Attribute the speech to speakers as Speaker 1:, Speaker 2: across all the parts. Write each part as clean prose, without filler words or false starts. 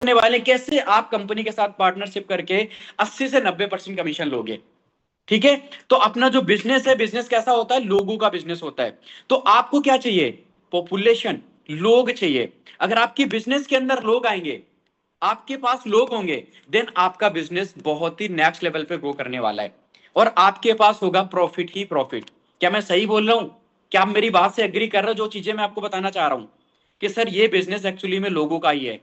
Speaker 1: करने वाले कैसे आप कंपनी के साथ पार्टनरशिप करके 80 से 90% कमीशन लोगे। ठीक है, तो अपना जो बिजनेस है, बिजनेस कैसा होता है, लोगों का बिजनेस होता है। तो आपको क्या चाहिए, पॉपुलेशन, लोग चाहिए। अगर आपकी बिजनेस के अंदर लोग आएंगे, आपके पास लोग होंगे, देन आपका बिजनेस बहुत ही नेक्स्ट लेवल पे ग्रो करने वाला है और आपके पास होगा प्रॉफिट ही प्रॉफिट। क्या मैं सही बोल रहा हूं? क्या आप मेरी बात से एग्री कर रहे हो? जो चीजें मैं आपको बताना चाह रहा हूं कि सर ये बिजनेस एक्चुअली में लोगों का ही है।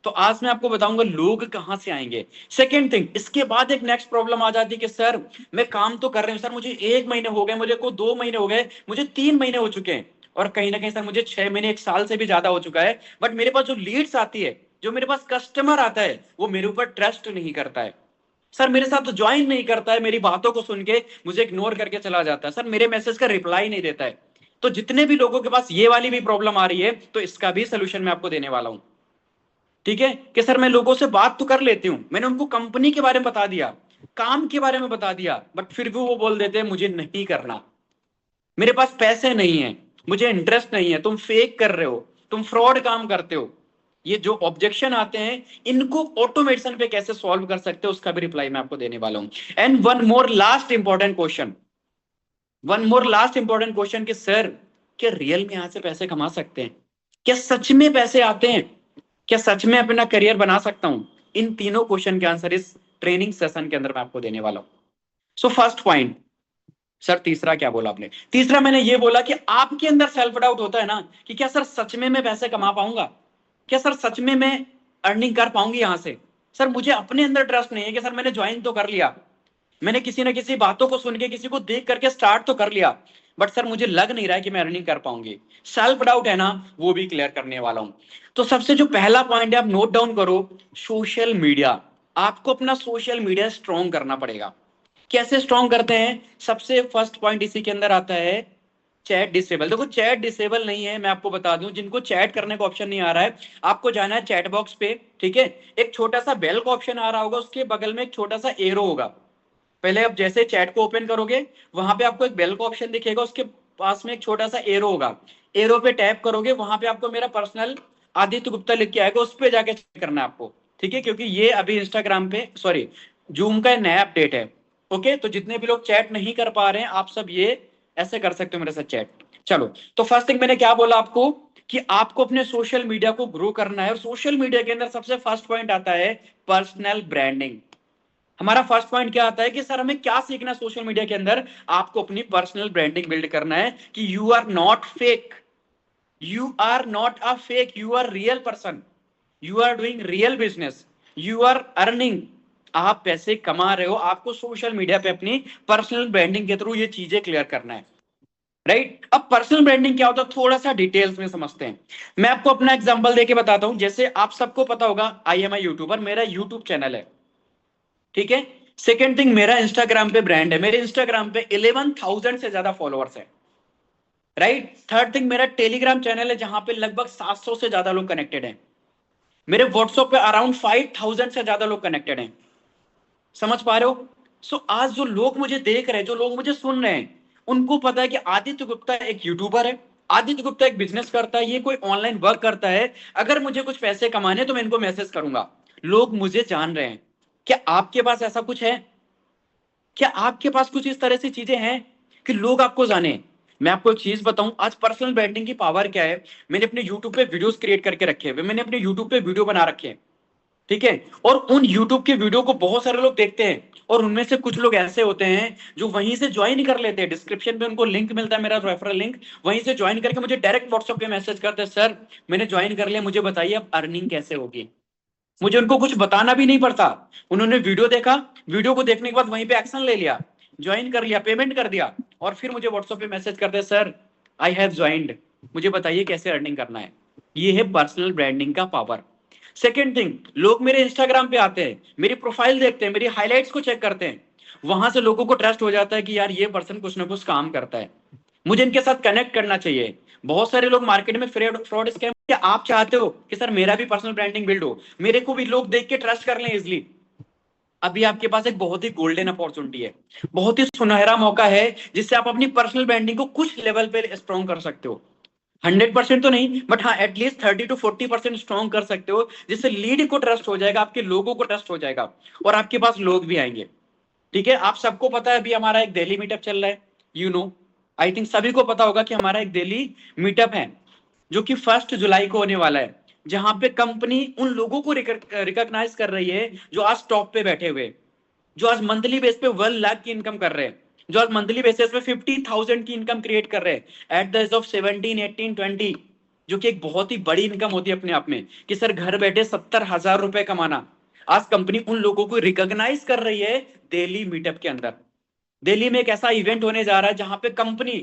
Speaker 1: तो आज मैं आपको बताऊंगा लोग कहां से आएंगे। सेकेंड थिंग, इसके बाद एक नेक्स्ट प्रॉब्लम आ जाती है कि सर मैं काम तो कर रही हूं, सर मुझे 1 महीने हो गए, मुझे को 2 महीने हो गए, मुझे 3 महीने हो चुके हैं, और कहीं ना कहीं सर मुझे 6 महीने, 1 साल से भी ज्यादा हो चुका है, बट मेरे पास जो लीड्स आती है, जो मेरे पास कस्टमर आता है, वो मेरे ऊपर ट्रस्ट नहीं करता है। सर मेरे साथ ज्वाइन नहीं करता है, मेरी बातों को सुन के मुझे इग्नोर करके चला जाता है, सर मेरे मैसेज का रिप्लाई नहीं देता है। तो जितने भी लोगों के पास ये वाली भी प्रॉब्लम आ रही है, तो इसका भी सोल्यूशन मैं आपको देने वाला हूं। ठीक है, कि सर मैं लोगों से बात तो कर लेती हूं, मैंने उनको कंपनी के बारे में बता दिया, काम के बारे में बता दिया, बट फिर भी वो बोल देते हैं मुझे नहीं करना, मेरे पास पैसे नहीं है, मुझे इंटरेस्ट नहीं है, तुम फेक कर रहे हो, तुम फ्रॉड काम करते हो। ये जो ऑब्जेक्शन आते हैं, इनको ऑटोमेशन पे कैसे सॉल्व कर सकते हो, उसका भी रिप्लाई मैं आपको देने वाला हूं। And one more last important question, कि सर क्या रियल में यहां से पैसे कमा सकते हैं? क्या सच में पैसे आते हैं? क्या सच में अपना करियर बना सकता हूं? इन तीनों क्वेश्चन के आंसर इस ट्रेनिंग सेशन के अंदर मैं आपको देने वाला हूं। सो फर्स्ट पॉइंट, सर तीसरा क्या बोला आपने? तीसरा मैंने ये बोला कि आपके अंदर सेल्फ डाउट होता है ना कि क्या सर सच में मैं पैसे कमा पाऊंगा, क्या सर सच में मैं अर्निंग कर पाऊंगी यहां से? सर मुझे अपने अंदर ट्रस्ट नहीं है कि सर मैंने ज्वाइन तो कर लिया, मैंने किसी ना किसी बातों को सुन के, किसी को देख करके स्टार्ट तो कर लिया, बट सर मुझे लग नहीं रहा है कि मैं अर्निंग कर पाऊंगी। सेल्फ डाउट है ना, वो भी क्लियर करने वाला हूं। तो सबसे जो पहला पॉइंट है, आप नोट डाउन करो, सोशल मीडिया। आपको अपना सोशल मीडिया स्ट्रॉन्ग करना पड़ेगा। कैसे स्ट्रॉन्ग करते हैं? सबसे फर्स्ट पॉइंट इसी के अंदर आता है, चैट डिसेबल। देखो चैट डिसेबल नहीं है, मैं आपको बता दूं, जिनको चैट करने का ऑप्शन नहीं आ रहा है, आपको जाना है चैट बॉक्स पे। ठीक है, एक छोटा सा बेल का ऑप्शन आ रहा होगा, उसके बगल में एक छोटा सा एरो होगा। पहले आप जैसे चैट को ओपन करोगे, वहां पे आपको एक बेल का ऑप्शन दिखेगा, उसके पास में एक छोटा सा एरो होगा, एरो पे टैप करोगे, वहां पे आपको मेरा पर्सनल आदित्य गुप्ता लिख के आएगा, उस पे जाके चेक करना है आपको। ठीक है, क्योंकि ये अभी इंस्टाग्राम पे, सॉरी, जूम का नया अपडेट है। ओके, तो जितने भी लोग चैट नहीं कर पा रहे हैं, आप सब ये ऐसे कर सकते हो मेरे साथ चैट। चलो, तो फर्स्ट थिंग मैंने क्या बोला आपको कि आपको अपने सोशल मीडिया को ग्रो करना है, और सोशल मीडिया के अंदर सबसे फर्स्ट पॉइंट आता है पर्सनल ब्रांडिंग। हमारा फर्स्ट पॉइंट क्या आता है कि सर हमें क्या सीखना है सोशल मीडिया के अंदर? आपको अपनी पर्सनल ब्रांडिंग बिल्ड करना है कि you are not fake, you are not a fake, you are real person, you are doing real business, you are earning, आप पैसे कमा रहे हो। आपको सोशल मीडिया पे अपनी पर्सनल ब्रांडिंग के थ्रू ये चीजें क्लियर करना है। राइट, अब पर्सनल ब्रांडिंग क्या होता है, थोड़ा सा डिटेल्स में समझते हैं। मैं आपको अपना एग्जांपल देके बताता हूं। जैसे आप सबको पता होगा, आई एम आई यूट्यूबर, मेरा यूट्यूब चैनल है। ठीक है, सेकेंड थिंग, मेरा इंस्टाग्राम पे ब्रांड है, मेरे इंस्टाग्राम पे 11,000 से ज्यादा फॉलोअर्स है। राइट, थर्ड थिंग, मेरा टेलीग्राम चैनल है, जहां पे लगभग 700 से ज्यादा लोग कनेक्टेड हैं। मेरे व्हाट्सएप पे अराउंड 5,000 से ज्यादा लोग कनेक्टेड हैं। समझ पा रहे हो? सो आज जो लोग मुझे देख रहे हैं, जो लोग मुझे सुन रहे हैं, उनको पता है कि आदित्य गुप्ता एक यूट्यूबर है, आदित्य गुप्ता एक बिजनेस करता है, ये कोई ऑनलाइन वर्क करता है, अगर मुझे कुछ पैसे कमाने तो मैं इनको मैसेज करूंगा। लोग मुझे जान रहे हैं। क्या आपके पास ऐसा कुछ है? क्या आपके पास कुछ इस तरह से चीजें हैं कि लोग आपको जाने? मैं आपको एक चीज बताऊं, आज पर्सनल ब्रांडिंग की पावर क्या है। मैंने अपने यूट्यूब पे वीडियोस क्रिएट करके रखे हुए, मैंने अपने यूट्यूब पे वीडियो बना रखे हैं। ठीक है, और उन यूट्यूब के वीडियो को बहुत सारे लोग देखते हैं, और उनमें से कुछ लोग ऐसे होते हैं जो वहीं से ज्वाइन कर लेते हैं, डिस्क्रिप्शन पे उनको लिंक मिलता है, मेरा रेफरल लिंक, वहीं से ज्वाइन करके मुझे डायरेक्ट व्हाट्सएप पे मैसेज करते हैं, सर मैंने ज्वाइन कर लिया, मुझे बताइए अब अर्निंग कैसे होगी। मुझे उनको कुछ बताना भी नहीं पड़ता, उन्होंने वीडियो देखा, वीडियो को देखने के बाद वहीं पे एक्शन ले लिया, ज्वाइन कर लिया, पेमेंट कर दिया, और फिर मुझे व्हाट्सएप पे मैसेज करते हैं, सर आई हैव ज्वाइंड, मुझे बताइए कैसे अर्निंग करना है। ये है पर्सनल ब्रांडिंग का पावर। सेकेंड थिंग, लोग मेरे इंस्टाग्राम पे आते हैं, मेरी प्रोफाइल देखते हैं, मेरी हाइलाइट्स को चेक करते हैं, वहां से लोगों को ट्रस्ट हो जाता है कि यार ये पर्सन कुछ ना कुछ काम करता है, मुझे इनके साथ कनेक्ट करना चाहिए। बहुत सारे लोग मार्केट में फ्रॉड स्कैम, क्या आप चाहते हो कि सर मेरा भी पर्सनल ब्रांडिंग बिल्ड हो, मेरे को भी लोग देख के ट्रस्ट कर लें इजिली? अभी आपके पास एक बहुत ही गोल्डन अपॉर्चुनिटी है, बहुत ही सुनहरा मौका है, जिससे आप अपनी पर्सनल ब्रांडिंग को कुछ लेवल पे स्ट्रॉन्ग कर सकते हो। 100% तो नहीं, बट हाँ एटलीस्ट 30 to 40% स्ट्रॉन्ग कर सकते हो, जिससे लीड को ट्रस्ट हो जाएगा, आपके लोगों को ट्रस्ट हो जाएगा और आपके पास लोग भी आएंगे। ठीक है, आप सबको पता है अभी हमारा एक दिल्ली मीटअप चल रहा है, यू नो, आई थिंक सभी को पता होगा कि हमारा एक दिल्ली मीटअप है जो कि 1 जुलाई को होने वाला है, जहां पे कंपनी उन लोगों को रिकॉग्नाइज कर रही है जो आज टॉप पे बैठे हुए, जो आज मंथली बेस पे 1 लाख की इनकम कर रहे हैं, जो आज मंथली बेसिस पे 50,000 की इनकम क्रिएट कर रहे हैं एट द एज ऑफ 17, 18, 20, जो कि एक बहुत ही बड़ी इनकम होती है अपने आप में, कि सर घर बैठे 70,000 रुपए कमाना। आज कंपनी उन लोगों को रिकॉग्नाइज कर रही है दिल्ली मीटअप के अंदर। दिल्ली में एक ऐसा इवेंट होने जा रहा है जहां पे कंपनी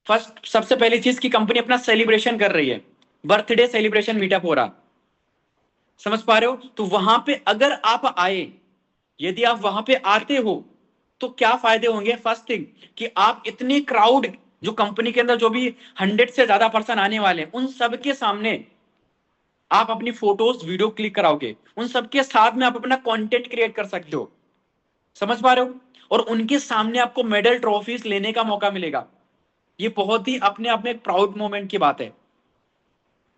Speaker 1: फर्स्ट, सबसे पहली चीज की कंपनी अपना सेलिब्रेशन कर रही है, बर्थडे सेलिब्रेशन मीटअप हो रहा, समझ पा रहे हो? तो वहां पे अगर आप आए, यदि आप वहां पे आते हो तो क्या फायदे होंगे? फर्स्ट थिंग कि आप इतनी क्राउड, जो कंपनी के अंदर जो भी 100 से ज्यादा पर्सन आने वाले हैं, उन सबके सामने आप अपनी फोटोज वीडियो क्लिक कराओगे, उन सबके साथ में आप अपना कंटेंट क्रिएट कर सकते हो, समझ पा रहे हो? और उनके सामने आपको मेडल ट्रॉफीज लेने का मौका मिलेगा। ये बहुत ही अपने आप में एक प्राउड मोमेंट की बात है,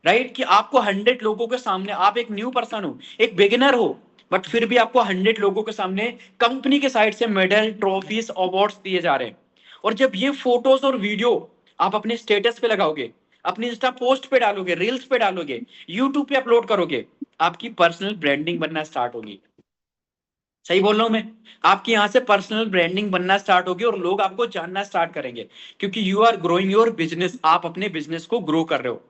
Speaker 1: राइट? कि आपको 100 लोगों के सामने, आप एक न्यू पर्सन हो, एक बिगिनर हो, बट फिर भी आपको 100 लोगों के सामने कंपनी के साइड से मेडल ट्रॉफीज अवार्ड्स दिए जा रहे हैं। और जब ये फोटोज और वीडियो आप अपने स्टेटस पे लगाओगे, अपनी इंस्टा पोस्ट पे डालोगे, रील्स पे डालोगे, यूट्यूब पे अपलोड करोगे, आपकी पर्सनल ब्रांडिंग बनना स्टार्ट होगी। सही बोल रहा हूं मैं? आपकी यहां से पर्सनल ब्रांडिंग बनना स्टार्ट होगी और लोग आपको जानना स्टार्ट करेंगे, क्योंकि you are growing your business, आप अपने बिजनेस को ग्रो कर रहे हो,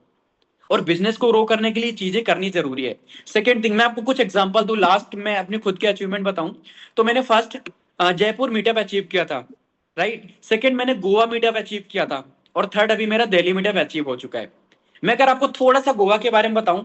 Speaker 1: और बिजनेस को ग्रो करने के लिए चीजें करनी जरूरी है। सेकंड थिंग, मैं आपको कुछ एग्जांपल दूं, लास्ट मैं अपनी खुद के अचीवमेंट बताऊं तो मैंने फर्स्ट जयपुर मीटअप अचीव किया था, राइट? सेकंड मैंने गोवा मीटअप अचीव किया था, और थर्ड अभी मेरा दिल्ली मीटअप अचीव हो चुका है। मैं अगर आपको थोड़ा सा गोवा के बारे में बताऊं,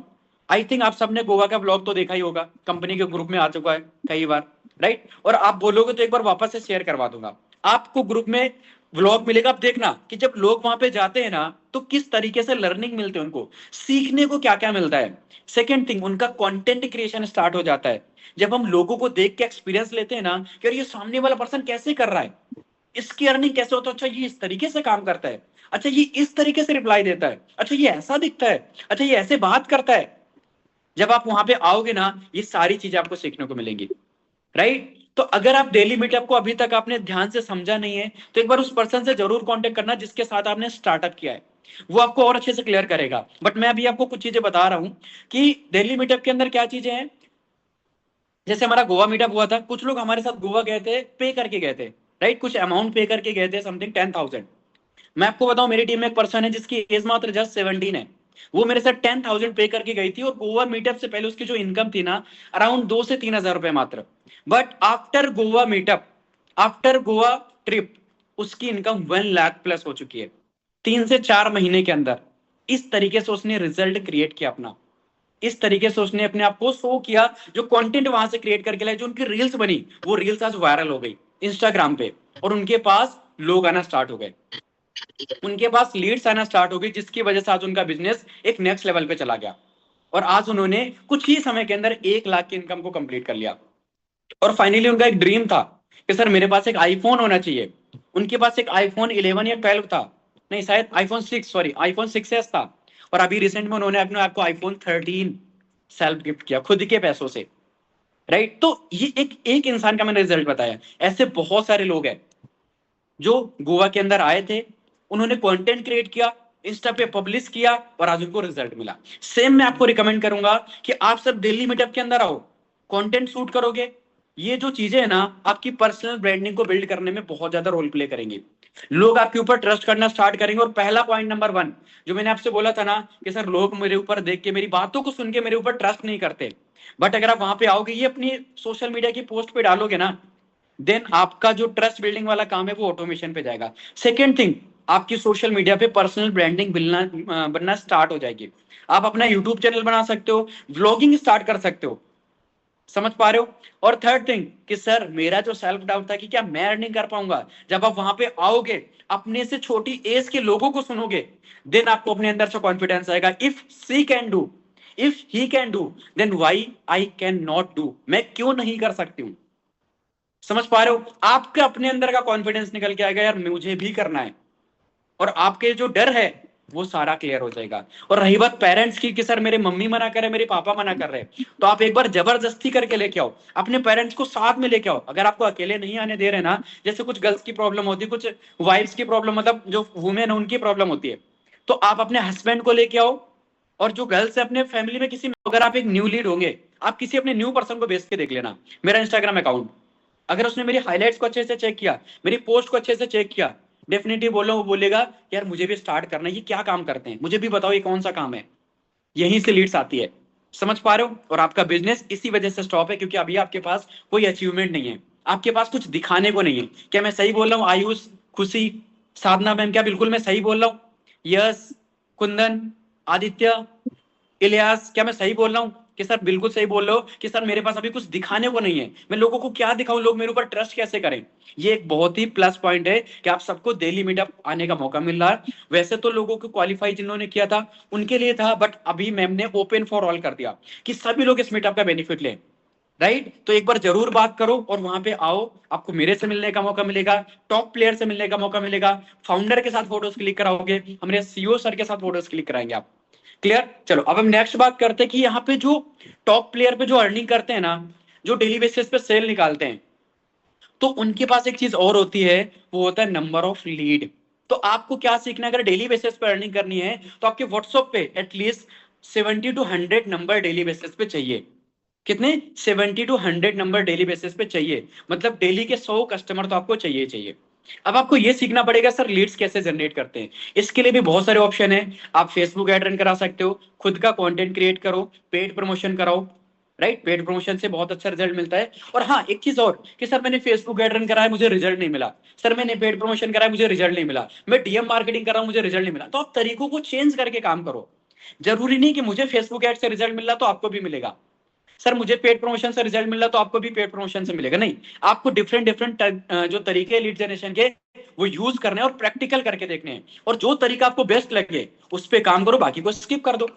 Speaker 1: आई थिंक आप सबने गोवा का ब्लॉग तो देखा ही होगा, कंपनी के ग्रुप में आ चुका है कई बार, राइट? और आप बोलोगे तो एक बार वापस से शेयर करवा दूंगा, आपको ग्रुप में व्लॉग मिलेगा। आप देखना कि जब लोग वहां पे जाते हैं ना, तो किस तरीके से लर्निंग मिलते हैं, उनको सीखने को क्या क्या मिलता है। सेकेंड थिंग, उनका कंटेंट क्रिएशन स्टार्ट हो जाता है, जब हम लोगों को देख के एक्सपीरियंस लेते हैं ना कि यार ये सामने वाला पर्सन कैसे कर रहा है, इसकी अर्निंग कैसे होता है, अच्छा ये इस तरीके से काम करता है, अच्छा ये इस तरीके से रिप्लाई देता है, अच्छा ये ऐसा दिखता है, अच्छा ये ऐसे बात करता है। जब आप वहां पे आओगे ना, ये सारी चीजें आपको सीखने को मिलेंगी, राइट? तो अगर आप डेली मीटअप को अभी तक आपने ध्यान से समझा नहीं है, तो एक बार उस पर्सन से जरूर कांटेक्ट करना जिसके साथ आपने स्टार्टअप किया है, वो आपको और अच्छे से क्लियर करेगा। बट मैं अभी आपको कुछ चीजें बता रहा हूं कि डेली मीटअप के अंदर क्या चीजें हैं। जैसे हमारा गोवा मीटअप हुआ था, कुछ लोग हमारे साथ गोवा गए थे, पे करके गए थे, राइट? कुछ अमाउंट पे करके गए थे, समथिंग 10,000। मैं आपको बताऊं, मेरी टीम में एक पर्सन है जिसकी एज मात्र जस्ट 17 है, वो मेरे साथ 10,000 पे करके गई थी, और गोवा मीटअप से पहले उसकी जो इनकम थी ना, अराउंड 2 से 3 हजार रुपए मात्र। But after Goa meetup, after Goa trip, उसकी इनकम 1 लाख प्लस हो चुकी है 3 से 4 महीने के अंदर। इस तरीके से उसने रिजल्ट क्रिएट किया अपना, इस तरीके से उसने अपने आप को शो किया, जो कंटेंट वहां से क्रिएट करके लाए, जो उनकी रील्स बनी, वो रील्स आज वायरल हो गई इंस्टाग्राम पे, और उनके पास लोग आना स्टार्ट हो गए, उनके पास लीड्स आना स्टार्ट हो गई, जिसकी वजह से आज उनका बिजनेस एक नेक्स्ट लेवल पे चला गया, और आज उन्होंने कुछ ही समय के अंदर 1 लाख की इनकम को कंप्लीट कर लिया। और फाइनली उनका एक ड्रीम था कि सर मेरे पास एक आईफोन होना चाहिए। उनके पास एक आईफोन 11 या 12 था, नहीं शायद आईफोन 6, सॉरी आईफोन 6s था, और अभी रिसेंट में उन्होंने अपने आपको आईफोन 13 सेल्फ गिफ्ट किया खुद के पैसों से, राइट? तो ये एक एक इंसान का मैंने रिजल्ट बताया, ऐसे बहुत सारे लोग हैं जो गोवा के अंदर आए थे, उन्होंने कंटेंट क्रिएट किया, इंस्टा पे पब्लिश किया, और आज उनको रिजल्ट मिला। सेम मैं आपको रिकमेंड करूंगा कि आप सब दिल्ली मीटअप के अंदर आओ, कंटेंट शूट करोगे, ये जो चीजें है ना, आपकी पर्सनल ब्रांडिंग को बिल्ड करने में बहुत ज्यादा रोल प्ले करेंगे, लोग आपके ऊपर ट्रस्ट करना स्टार्ट करेंगे। और पहला पॉइंट नंबर 1 जो मैंने आपसे बोला था ना कि सर लोग मेरे ऊपर देख के, मेरी बातों को सुन के मेरे ऊपर ट्रस्ट नहीं करते, बट अगर आप वहां पे आओगे, ये अपनी सोशल मीडिया की पोस्ट पे डालोगे ना, देन आपका जो ट्रस्ट बिल्डिंग वाला काम है वो ऑटोमेशन पे जाएगा। सेकेंड थिंग, आपकी सोशल मीडिया पे पर्सनल ब्रांडिंग बनना स्टार्ट हो जाएगी। आप अपना यूट्यूब चैनल बना सकते हो, व्लॉगिंग स्टार्ट कर सकते हो, समझ पा रहे हो? और थर्ड थिंग कि सर मेरा जो सेल्फ डाउट था कि क्या मैं अर्निंग कर पाऊंगा, जब आप वहां पे आओगे, अपने से छोटी एज के लोगों को सुनोगे, देन आपको अपने अंदर से कॉन्फिडेंस आएगा, if she can do, if he can do, then why I can not do, मैं क्यों नहीं कर सकती हूँ। समझ पा रहे हो? आपके अपने अंदर का कॉन्फिडेंस निकल के आएगा, यार मुझे भी करना है। और आपके जो डर है वो सारा क्लियर हो जाएगा। और रही बात पेरेंट्स की कि सर मेरे मम्मी मना कर रहे, मेरे पापा मना कर रहे हैं, तो आप एक बार जबरदस्ती करके लेके आओ, अपने पेरेंट्स को साथ में लेके आओ। अगर आपको अकेले नहीं आने दे रहे ना, जैसे कुछ गर्ल्स की प्रॉब्लम होती है, कुछ वाइफ्स की प्रॉब्लम, मतलब जो वुमेन है उनकी प्रॉब्लम होती है, तो आप अपने हस्बैंड को लेके आओ। और जो गर्ल्स है अपने फैमिली में किसी, अगर आप एक न्यू लीड होंगे, आप किसी अपने न्यू पर्सन को भेज के देख लेना मेरा इंस्टाग्राम अकाउंट, अगर उसने मेरी हाइलाइट्स को अच्छे से चेक किया, मेरी पोस्ट को अच्छे से चेक किया, डेफिनेटली बोलो, वो बोलेगा यार मुझे भी स्टार्ट करना है, ये क्या काम करते हैं, मुझे भी बताओ ये कौन सा काम है। यहीं से लीड्स आती है, समझ पा रहे हो। और आपका बिजनेस इसी वजह से स्टॉप है क्योंकि अभी आपके पास कोई अचीवमेंट नहीं है, आपके पास कुछ दिखाने को नहीं है। क्या मैं सही बोल रहा हूँ आयुष, खुशी, साधना मैम, क्या बिल्कुल मैं सही बोल रहा हूँ? यस, कुंदन, आदित्य, इलियास, क्या मैं सही बोल रहा हूँ कि सर बिल्कुल सही बोल रहे हो कि सर मेरे पास अभी कुछ दिखाने को नहीं है, मैं लोगों को क्या दिखाऊं, लोग मेरे ऊपर ट्रस्ट कैसे करें। ये एक बहुत ही प्लस पॉइंट है कि आप सबको डेली मीटअप आने का मौका मिल रहा है। वैसे तो लोगों को क्वालिफाई जिन्होंने किया था उनके लिए था, बट अभी मैम ने ओपन फॉर ऑल कर दिया कि सभी लोग इस मीटअप का बेनिफिट लें। राइट, तो एक बार जरूर बात करो और वहां पे आओ, आपको मेरे से मिलने का मौका मिलेगा, टॉप प्लेयर से मिलने का मौका मिलेगा, फाउंडर के साथ फोटोज क्लिक कराओगे, हमारे सीईओ सर के साथ फोटोज क्लिक कराएंगे आप। क्लियर। चलो अब हम नेक्स्ट बात करते हैं कि यहाँ पे जो टॉप प्लेयर पे जो अर्निंग करते हैं ना, जो डेली बेसिस पे सेल निकालते हैं, तो उनके पास एक चीज और होती है, वो होता है नंबर ऑफ लीड। तो आपको क्या सीखना है, अगर डेली बेसिस पे अर्निंग करनी है तो आपके व्हाट्सएप पे at least 70 to 100 number daily basis पे चाहिए। कितने? 70 to 100 नंबर डेली बेसिस पे चाहिए, मतलब डेली के 100 कस्टमर तो आपको चाहिए चाहिए। अब आपको ये सीखना पड़ेगा सर लीड्स कैसे जनरेट करते हैं। इसके लिए भी बहुत सारे ऑप्शन है, आप फेसबुक एड रन करा सकते हो, खुद का कंटेंट क्रिएट करो, पेड प्रमोशन कराओ। राइट, पेड प्रमोशन से बहुत अच्छा रिजल्ट मिलता है। और हाँ, एक चीज और कि सर मैंने फेसबुक एड रन करा है मुझे रिजल्ट नहीं मिला, सर मैंने पेड प्रमोशन करा है मुझे रिजल्ट नहीं मिला, मैं डीएम मार्केटिंग कर रहा हूं मुझे रिजल्ट नहीं मिला, तो आप तरीकों को चेंज करके काम करो। जरूरी नहीं कि मुझे फेसबुक एड से रिजल्ट मिल रहा तो आपको भी मिलेगा, सर मुझे पेड प्रमोशन से रिजल्ट मिल रहा तो आपको भी पेड प्रमोशन से मिलेगा, नहीं। आपको डिफरेंट डिफरेंट जो तरीके लीड जनरेशन के वो यूज करने हैं और प्रैक्टिकल करके देखने हैं, और जो तरीका आपको बेस्ट लगे उस पर काम करो, बाकी को स्किप कर दो।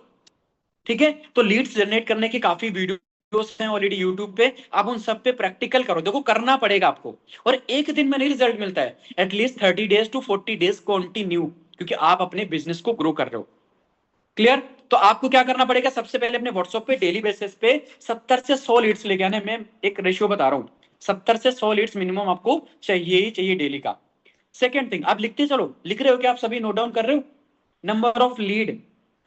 Speaker 1: ठीक है, तो लीड्स जनरेट करने की काफी वीडियोस हैं ऑलरेडी यूट्यूब पे, आप उन सब पे प्रैक्टिकल करो, देखो करना पड़ेगा आपको। और एक दिन में नहीं रिजल्ट मिलता है, at least 30 days to 40 days continue, क्योंकि आप अपने बिजनेस को ग्रो कर रहे हो। क्लियर। तो आपको क्या करना पड़ेगा, सबसे पहले अपने व्हाट्सएप पे डेली बेसिस पे 70 से 100 लीड्स लेके आने। मैं एक रेशियो बता रहा हूँ, 70 से 100 लीड्स मिनिमम आपको चाहिए ही चाहिए डेली का। सेकेंड थिंग, आप लिखते चलो, लिख रहे हो क्या आप सभी, नोट डाउन कर रहे हो? नंबर ऑफ लीड,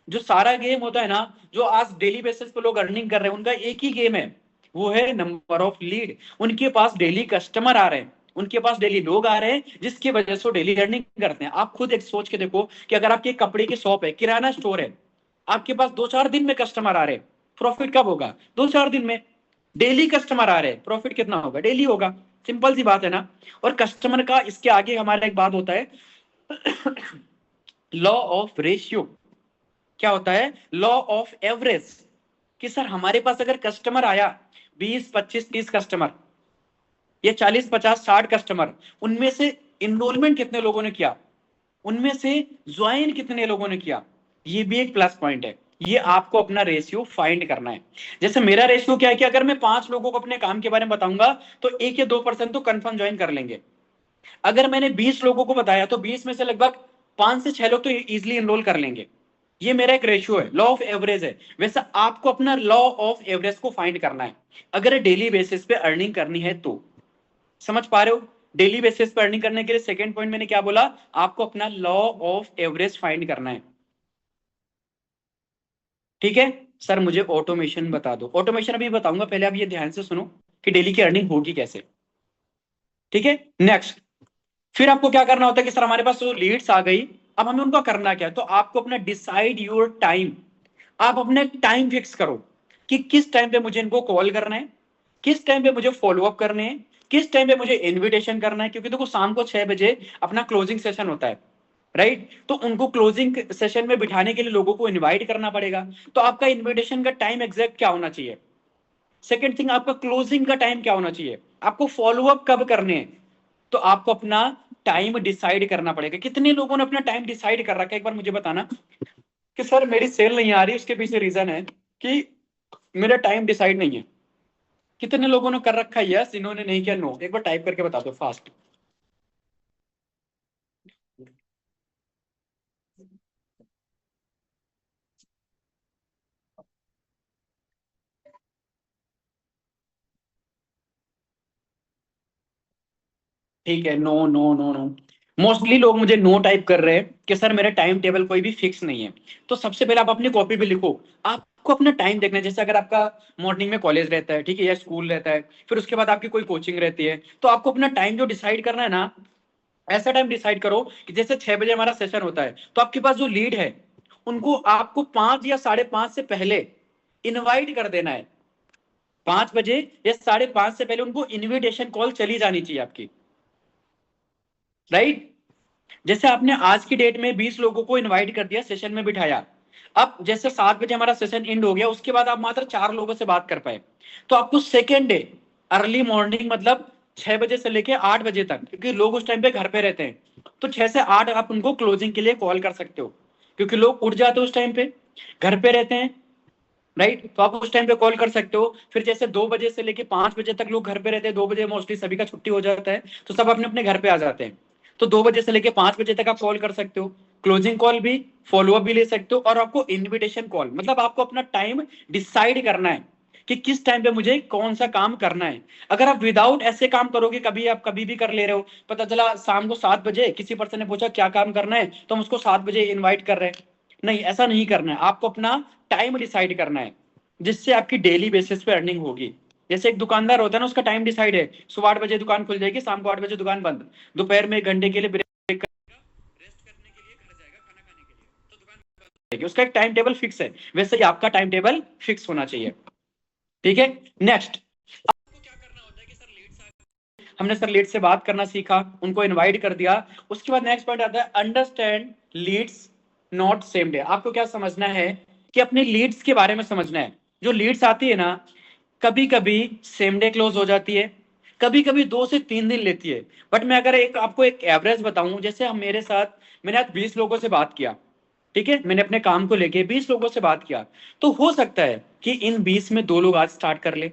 Speaker 1: जो सारा गेम होता है ना, जो आज डेली बेसिस पे लोग अर्निंग कर रहे हैं उनका एक ही गेम है, वो है नंबर ऑफ लीड। उनके पास डेली कस्टमर आ रहे हैं, उनके पास डेली लोग आ रहे हैं, जिसकी वजह से वो डेली अर्निंग करते हैं। आप खुद एक सोच के देखो कि अगर आपकी कपड़े की शॉप है, किराना स्टोर है, आपके पास 2-4 दिन में कस्टमर आ रहे हैं, प्रॉफिट कब होगा? 2-4 दिन में। डेली कस्टमर आ रहे हैं, प्रॉफिट कितना होगा? डेली होगा। सिंपल सी बात है ना। और कस्टमर का इसके आगे हमारा एक बात होता है, लॉ ऑफ रेशियो। क्या होता है? Law of average. कि सर हमारे पास अगर कस्टमर आया 20, 25, 30 कस्टमर, ये 40, 50, 60 कस्टमर, उनमें से इनरोलमेंट कितने लोगों ने किया, उनमें से ज्वाइन कितने लोगों ने किया, ये भी एक प्लस पॉइंट है। ये आपको अपना रेशियो फाइंड करना है। जैसे मेरा रेशियो क्या है कि अगर मैं 5 लोगों को अपने काम के बारे में बताऊंगा तो 1 या 2% तो कंफर्म ज्वाइन कर लेंगे। अगर मैंने 20 लोगों को बताया तो 20 में से लगभग 5 से 6 लोग तो इजिली एनरोल कर लेंगे। ये मेरा एक रेशियो है, लॉ ऑफ एवरेज है। वैसे आपको अपना लॉ ऑफ एवरेज को फाइंड करना है अगर डेली बेसिस पे अर्निंग करनी है तो। समझ पा रहे हो? डेली बेसिस पे अर्निंग करने के लिए सेकंड पॉइंट मैंने क्या बोला, आपको अपना लॉ ऑफ एवरेज फाइंड करना है। ठीक है सर, मुझे ऑटोमेशन बता दो। ऑटोमेशन अभी बताऊंगा, पहले आप ये ध्यान से सुनो कि डेली की अर्निंग होगी कैसे। ठीक है, नेक्स्ट। फिर आपको क्या करना होता है कि सर हमारे पास जो लीड्स आ गई, अब हमें उनका करना क्या है, तो आपको अपना डिसाइड योर टाइम। आप अपने टाइम फिक्स करो कि किस टाइम पे मुझे इनको कॉल करना है, किस टाइम पे मुझे फॉलो अप करने हैं, किस टाइम पे मुझे इनविटेशन करना है। क्योंकि देखो शाम को 6 बजे अपना क्लोजिंग सेशन होता है, राइट। तो उनको क्लोजिंग सेशन में बिठाने के लिए लोगों को इनवाइट करना पड़ेगा। तो आपका इनविटेशन का टाइम एग्जैक्ट क्या होना चाहिए। सेकेंड थिंग, आपका क्लोजिंग का टाइम क्या होना चाहिए, आपको फॉलो अप कब करने हैं। तो आपको अपना टाइम डिसाइड करना पड़ेगा। कितने लोगों ने अपना टाइम डिसाइड कर रखा है, एक बार मुझे बताना कि सर मेरी सेल नहीं आ रही, उसके पीछे रीजन है कि मेरा टाइम डिसाइड नहीं है। कितने लोगों ने कर रखा है यस, इन्होंने नहीं किया नो, एक बार टाइप करके बता दो फास्ट। ठीक है, no no no no, mostly लोग मुझे नो टाइप कर रहे हैं कि सर मेरा टाइम टेबल कोई भी फिक्स नहीं है। तो सबसे पहले आप अपनी कॉपी पे लिखो, आपको अपना टाइम देखना है। जैसे अगर आपका मॉर्निंग में कॉलेज रहता है, ठीक है, या स्कूल रहता है, फिर उसके बाद आपकी कोई कोचिंग रहती है, तो आपको अपना टाइम जो डिसाइड करना है ना, ऐसा टाइम डिसाइड करो कि जैसे 6 बजे हमारा सेशन होता है, तो आपके पास जो लीड है उनको आपको 5 या 5:30 से पहले इनवाइट कर देना है। 5 बजे या 5:30 से पहले उनको इनविटेशन कॉल चली जानी चाहिए आपकी, राइट। जैसे आपने आज की डेट में 20 लोगों को इनवाइट कर दिया, सेशन में बिठाया। अब जैसे 7 बजे हमारा सेशन एंड हो गया, उसके बाद आप मात्र 4 लोगों से बात कर पाए, तो आपको सेकेंड डे अर्ली मॉर्निंग, मतलब 6 बजे से लेके 8 बजे तक, क्योंकि लोग उस टाइम पे घर पे रहते हैं, तो 6 से 8 आप उनको क्लोजिंग के लिए कॉल कर सकते हो, क्योंकि लोग उठ जाते हैं उस टाइम पे, घर पे रहते हैं, राइट। तो आप उस टाइम पे कॉल कर सकते हो। फिर जैसे 2 बजे से लेके 5 बजे तक लोग घर पे रहते हैं, 2 बजे मोस्टली सभी का छुट्टी हो जाता है, तो सब अपने अपने घर पे आ जाते हैं, तो 2 बजे से लेके 5 बजे तक आप कॉल कर सकते हो, क्लोजिंग कॉल भी, फॉलोअप भी ले सकते हो, और आपको इनविटेशन कॉल, मतलब आपको अपना टाइम डिसाइड करना है कि किस टाइम पे मुझे कौन सा काम करना है। अगर आप विदाउट ऐसे काम करोगे, कभी आप कभी भी कर ले रहे हो, पता चला शाम को 7 बजे किसी पर्सन ने पूछा क्या काम करना है, तो हम उसको 7 बजे इन्वाइट कर रहे हैं, नहीं, ऐसा नहीं करना है। आपको अपना टाइम डिसाइड करना है, जिससे आपकी डेली बेसिस पे अर्निंग होगी। जैसे एक दुकानदार होता है ना, उसका टाइम डिसाइड है, सुबह 8 बजे दुकान खुल जाएगी, शाम को 8 बजे दुकान बंद, दोपहर में 1 घंटे के लिए ब्रेक, रेस्ट करने के लिए घर जाएगा, खाना खाने के लिए, तो दुकान बंद हो जाएगी। उसका एक टाइम टेबल फिक्स है, वैसे ही आपका टाइम टेबल फिक्स होना चाहिए, ठीक है। नेक्स्ट, आपको क्या करना होता है कि सर लेट से, हमने सर लेट से बात करना सीखा, उनको इनवाइट कर दिया। उसके बाद नेक्स्ट पॉइंट आता है understand leads not same day. आपको क्या समझना है कि अपने लीड्स के बारे में समझना है। जो लीड्स आती है ना, कभी कभी सेम डे क्लोज हो जाती है, कभी कभी 2 से 3 दिन लेती है। बट मैं अगर एक आपको एक एवरेज बताऊं, जैसे हम मेरे साथ, मैंने आज 20 लोगों से बात किया, ठीक है, मैंने अपने काम को लेके 20 लोगों से बात किया, तो हो सकता है कि इन 20 में 2 लोग आज स्टार्ट कर ले,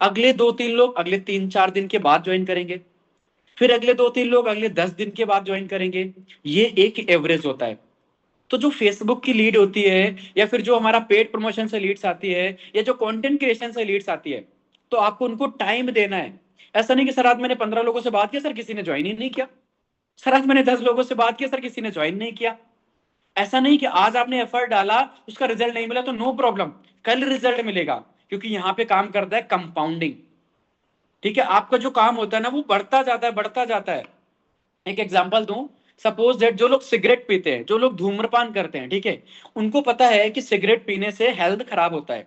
Speaker 1: अगले 2-3 लोग अगले 3-4 दिन के बाद ज्वाइन करेंगे, फिर अगले 2-3 लोग अगले 10 दिन के बाद ज्वाइन करेंगे। ये एक एवरेज होता है। तो जो फेसबुक की लीड होती है, या फिर जो हमारा पेड प्रमोशन से लीड्स आती है, या जो कंटेंट क्रिएशन से लीड्स आती है, तो आपको उनको टाइम देना है। ऐसा नहीं कि सर आज मैंने 15 लोगों से बात किया, सर किसी ने ज्वाइन ही नहीं किया, सर आज मैंने 10 लोगों से बात किया, सर किसी ने ज्वाइन नहीं किया। ऐसा नहीं कि आज आपने एफर्ट डाला, उसका रिजल्ट नहीं मिला तो नो प्रॉब्लम, कल रिजल्ट मिलेगा, क्योंकि यहां पे काम करता है कंपाउंडिंग, ठीक है। आपका जो काम होता है ना, वो बढ़ता जाता है, बढ़ता जाता है। एक एग्जांपल दूं, सपोज दैट जो लोग सिगरेट पीते हैं, जो लोग धूम्रपान करते हैं, ठीक है, उनको पता है कि सिगरेट पीने से हेल्थ खराब होता है,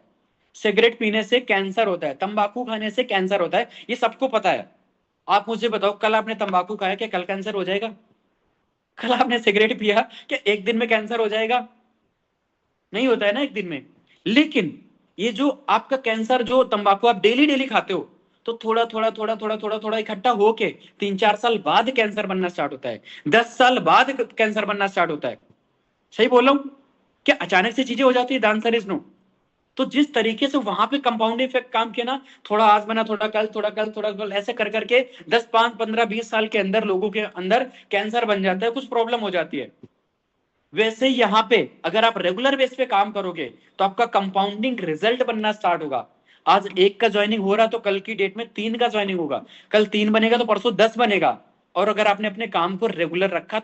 Speaker 1: सिगरेट पीने से कैंसर होता है, तंबाकू खाने से कैंसर होता है, ये सबको पता है। आप मुझे बताओ, कल आपने तंबाकू खाया, क्या कल कैंसर हो जाएगा? कल आपने सिगरेट पिया, क्या एक दिन में कैंसर हो जाएगा? नहीं होता है ना एक दिन में। लेकिन ये जो आपका कैंसर, जो तंबाकू आप डेली डेली खाते हो, तो थोड़ा थोड़ा थोड़ा थोड़ा थोड़ा थोड़ा इकट्ठा होके 3-4 साल बाद कैंसर बनना स्टार्ट होता है, 10 साल बाद कैंसर बनना स्टार्ट होता है। सही बोल रहा हूं? क्या अचानक से चीजें हो जाती है? The answer is no. तो जिस तरीके से वहां पे कंपाउंड इफेक्ट काम किया ना, थोड़ा आज बना, थोड़ा कल, थोड़ा कल, थोड़ा कल, ऐसे कर करके 10, 5, 15, 20 साल के अंदर लोगों के अंदर कैंसर बन जाता है, कुछ प्रॉब्लम हो जाती है। वैसे यहाँ पे अगर आप रेगुलर बेस पे काम करोगे, तो आपका कंपाउंडिंग रिजल्ट बनना स्टार्ट होगा। आज 1 का ज्वाइनिंग हो रहा, तो कल की डेट में 3 का ज्वाइनिंग होगा, कल 3 बनेगा तो परसों 10 बनेगा। और अगर आपने अपने काम को रेगुलर रखा,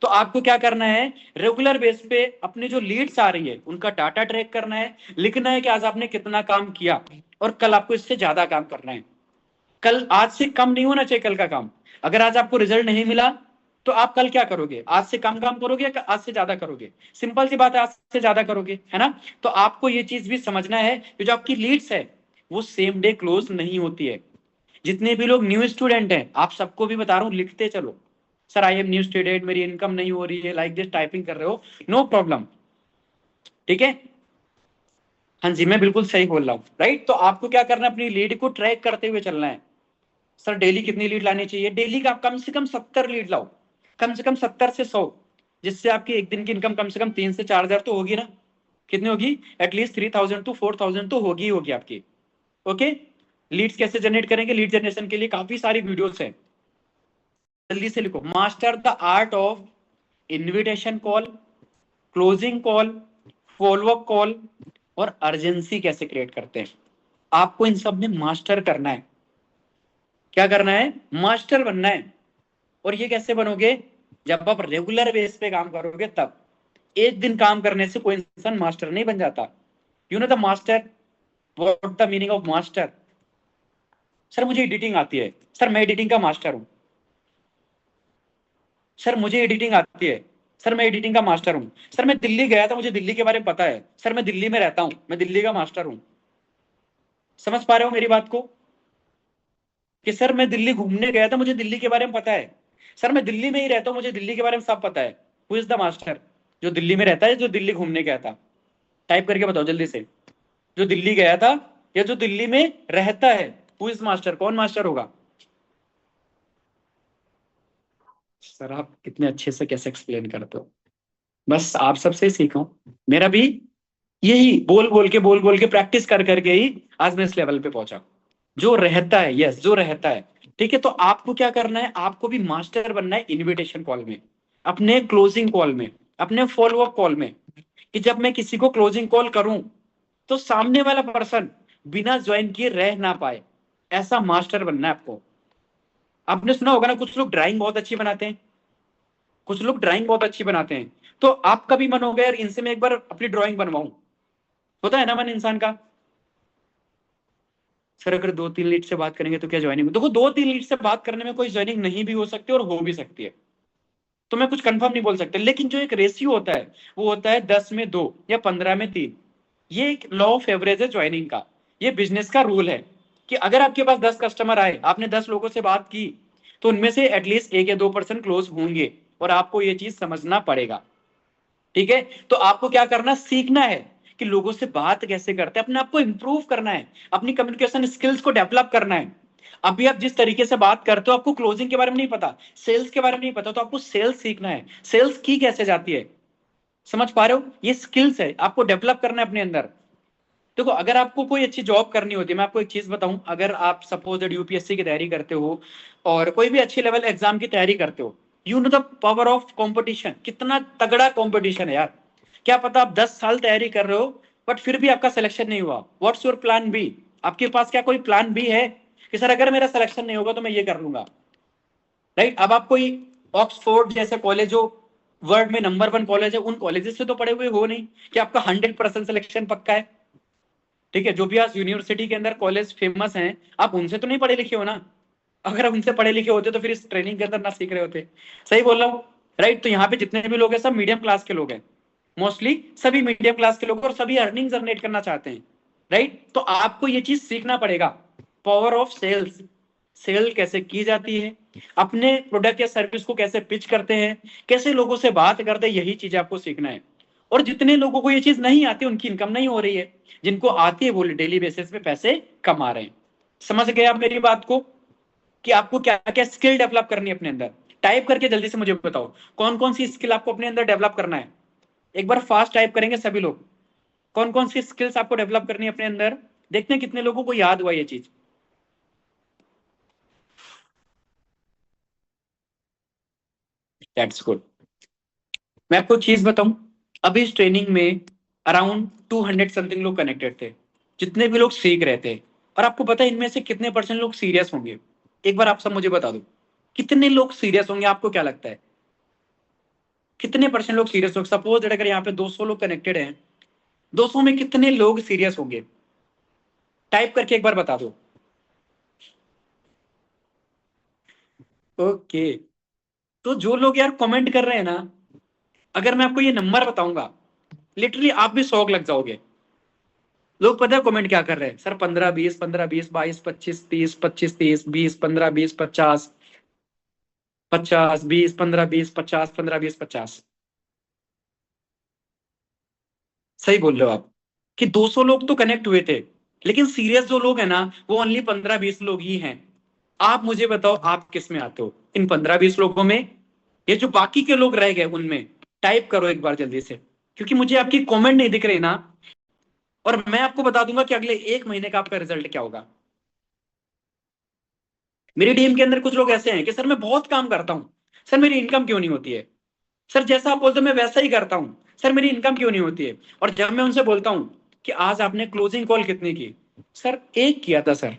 Speaker 1: तो आपको क्या करना है, रेगुलर बेस पे अपनी जो लीड्स आ रही है उनका डाटा ट्रैक करना है, लिखना है कि आज आपने कितना काम किया, और कल आपको इससे ज्यादा काम करना है। कल आज से कम नहीं होना चाहिए कल का काम। अगर आज आपको रिजल्ट नहीं मिला, तो आप कल क्या करोगे? आज से कम काम करोगे या आज से ज्यादा करोगे? सिंपल सी बात है, आज से ज्यादा करोगे, है ना। तो आपको ये चीज भी समझना है कि जो आपकी लीड्स है वो सेम डे क्लोज नहीं होती है। जितने भी लोग न्यू स्टूडेंट हैं, आप सबको भी बता रहा हूं, लिखते चलो, sir I am new student, मेरी इनकम नहीं हो रही है, लाइक दिस टाइपिंग कर रहे हो, नो प्रॉब्लम, ठीक है। हाँ जी, मैं बिल्कुल सही बोल रहा हूँ, राइट। तो आपको क्या करना है, अपनी लीड को ट्रैक करते हुए चलना है। सर डेली कितनी लीड लानी चाहिए? डेली का कम से कम 70 लीड लाओ, कम से कम 70 से 100, जिससे आपकी एक दिन की इनकम कम से कम 3 से 4 हजार तो होगी ना। कितनी होगी? एटलीस्ट 3,000 to 4,000 तो होगी होगी आपकी। ओके, लीड्स कैसे जनरेट करेंगे? लीड जनरेशन के लिए काफी सारी वीडियोस हैं, जल्दी से लिखो। Master the art of invitation call, closing call, follow up call, और अर्जेंसी कैसे क्रिएट करते हैं, आपको इन सब में मास्टर करना है। क्या करना है, मास्टर बनना है। और ये कैसे बनोगे, जब आप रेगुलर बेस पे काम करोगे तब। एक दिन काम करने से कोई इंसान मास्टर नहीं बन जाता। You know the master, what the meaning of master? Sir मुझे एडिटिंग आती है, सर मैं एडिटिंग का मास्टर हूं। सर मुझे एडिटिंग आती है, सर मैं एडिटिंग का मास्टर हूं। सर मैं दिल्ली गया था, मुझे दिल्ली के बारे में पता है। सर मैं दिल्ली में रहता हूं, मैं दिल्ली का मास्टर हूं। समझ पा रहे हो मेरी बात को? कि सर मैं दिल्ली घूमने गया था, मुझे दिल्ली के बारे में पता है। सर मैं दिल्ली में ही रहता हूँ, मुझे दिल्ली के बारे में सब पता है। Who is the master? जो दिल्ली में रहता है, जो दिल्ली घूमने गया था। टाइप करके बताओ जल्दी से। जो दिल्ली गया था या जो दिल्ली में रहता है, हु इज मास्टर? कौन मास्टर होगा? सर आप कितने अच्छे से कैसे एक्सप्लेन करते हो, बस आप सबसे ही सीखा हूं। मेरा भी यही बोल बोल के प्रैक्टिस कर करके ही आज मैं इस लेवल पे पहुंचा। जो रहता है, यस जो रहता है। ठीक है, तो आपको क्या करना है, आपको भी मास्टर बनना है इनविटेशन कॉल में, अपने क्लोजिंग कॉल में, अपने फॉलोअप कॉल में। कि जब मैं किसी को क्लोजिंग कॉल करूं तो सामने वाला पर्सन बिना ज्वाइन किए रह ना पाए, ऐसा मास्टर बनना है आपको। आपने सुना होगा ना, कुछ लोग ड्राइंग बहुत अच्छी बनाते हैं, कुछ लोग ड्राइंग बहुत अच्छी बनाते हैं। तो आपका भी मन होगा यार इनसे मैं एक बार अपनी ड्राइंग बनवाऊं। होता है ना मन इंसान का। सर अगर 2-3 लीड से बात करेंगे तो क्या ज्वाइनिंग? देखो 2-3 लीड से बात करने में कोई ज्वाइनिंग नहीं भी हो सकती और हो भी सकती है, तो मैं कुछ कंफर्म नहीं बोल सकता। लेकिन जो एक रेशियो होता है वो होता है 10 में 2 या 15 में 3। ये एक लॉ ऑफ एवरेज है ज्वाइनिंग का। ये बिजनेस का रूल है कि अगर आपके पास 10 कस्टमर आए, आपने 10 लोगों से बात की, तो उनमें से एटलीस्ट 1 या 2% क्लोज होंगे। और आपको ये चीज समझना पड़ेगा। ठीक है, तो आपको क्या करना, सीखना है कि लोगों से बात कैसे करते हैं, अपने आप को इंप्रूव करना है, अपनी कम्युनिकेशन स्किल्स को डेवलप करना है। अभी आप जिस तरीके से बात करते हो, आपको क्लोजिंग के बारे में नहीं पता, सेल्स के बारे में नहीं पता, तो आपको सेल्स सीखना है, सेल्स की कैसे जाती है। समझ पा रहे हो? ये स्किल्स है, आपको डेवलप करना है अपने अंदर। देखो अगर आपको कोई अच्छी जॉब करनी होती है, मैं आपको एक चीज बताऊं, अगर आप सपोज यूपीएससी की तैयारी करते हो और कोई भी अच्छी लेवल एग्जाम की तैयारी करते हो, you know the power of competition, कितना तगड़ा कंपटीशन है यार। क्या पता आप 10 साल तैयारी कर रहे हो बट फिर भी आपका सिलेक्शन नहीं हुआ। What's your plan B? आपके पास क्या कोई प्लान बी है कि सर अगर मेरा सिलेक्शन नहीं होगा तो मैं ये कर लूंगा? राइट, अब आप कोई ऑक्सफोर्ड जैसे कॉलेज हो, वर्ल्ड में नंबर 1 कॉलेज है, उन कॉलेजेस से तो पढ़े हुए हो नहीं कि आपका 100% सिलेक्शन पक्का है। ठीक है, जो भी आज यूनिवर्सिटी के अंदर कॉलेज फेमस हैं, आप उनसे तो नहीं पढ़े लिखे हो ना। अगर आप उनसे पढ़े लिखे होते तो फिर इस ट्रेनिंग के अंदर ना सीख रहे होते। सही बोल रहा हूँ? राइट, तो यहाँ पे जितने भी लोग हैं सब मीडियम क्लास के लोग हैं, मोस्टली सभी मीडियम क्लास के लोग, और सभी अर्निंग जनरेट करना चाहते हैं। राइट, तो आपको ये चीज सीखना पड़ेगा, पावर ऑफ सेल्स, सेल कैसे की जाती है, अपने प्रोडक्ट या सर्विस को कैसे पिच करते हैं, कैसे लोगों से बात करते हैं, यही चीज आपको सीखना है। और जितने लोगों को ये चीज नहीं आती उनकी इनकम नहीं हो रही है, जिनको आती है वो डेली बेसिस पे पैसे कमा रहे हैं। समझ गए आप मेरी बात को, कि आपको क्या क्या स्किल डेवलप करनी है अपने अंदर? टाइप करके जल्दी से मुझे बताओ कौन कौन सी स्किल आपको अपने अंदर डेवलप करना है। एक बार फास्ट टाइप करेंगे सभी लोग, कौन कौन सी स्किल्स आपको डेवलप करनी है अपने अंदर। देखते हैं कितने लोगों को याद हुआ ये चीज। That's good. मैं आपको चीज बताऊं, अभी इस ट्रेनिंग में अराउंड 200 समथिंग लोग कनेक्टेड थे, जितने भी लोग सीख रहे थे। और आपको पता है इनमें से कितने परसेंट लोग सीरियस होंगे? एक बार आप सब मुझे बता दो, कितने लोग सीरियस होंगे? आपको क्या लगता है कितने परसेंट लोग सीरियस होंगे? सपोज अगर यहाँ पे 200 लोग कनेक्टेड हैं, 200 में कितने लोग सीरियस होंगे? टाइप करके एक बार बता दो। ओके, तो जो लोग यार कमेंट कर रहे हैं ना, अगर मैं आपको ये नंबर बताऊंगा, लिटरली आप भी शौक लग जाओगे। लोग पता है कमेंट क्या कर रहे हैं? सर 15 20, 15 20, 22 25 30, 25 30, 20 15 20 50, 50 20 15 20 50, 15 20 50। सही बोल रहे हो आप कि 200 लोग तो कनेक्ट हुए थे, लेकिन सीरियस जो लोग हैं ना वो ओनली 15-20 लोग ही हैं। आप मुझे बताओ आप किस में आते हो इन 15-20 लोगों में? ये जो बाकी के लोग रह गए उनमें टाइप करो एक बार जल्दी से, क्योंकि मुझे आपकी कमेंट नहीं दिख रही ना। और मैं आपको बता दूंगा कि अगले 1 महीने का आपका रिजल्ट क्या होगा। मेरी टीम के अंदर कुछ लोग ऐसे हैं कि सर मैं बहुत काम करता हूं, सर मेरी इनकम क्यों नहीं होती है? सर जैसा आप बोलते हो मैं वैसा ही करता हूं, सर मेरी इनकम क्यों नहीं होती है? और जब मैं उनसे बोलता हूं कि आज आपने क्लोजिंग कॉल कितनी की, सर एक किया था सर।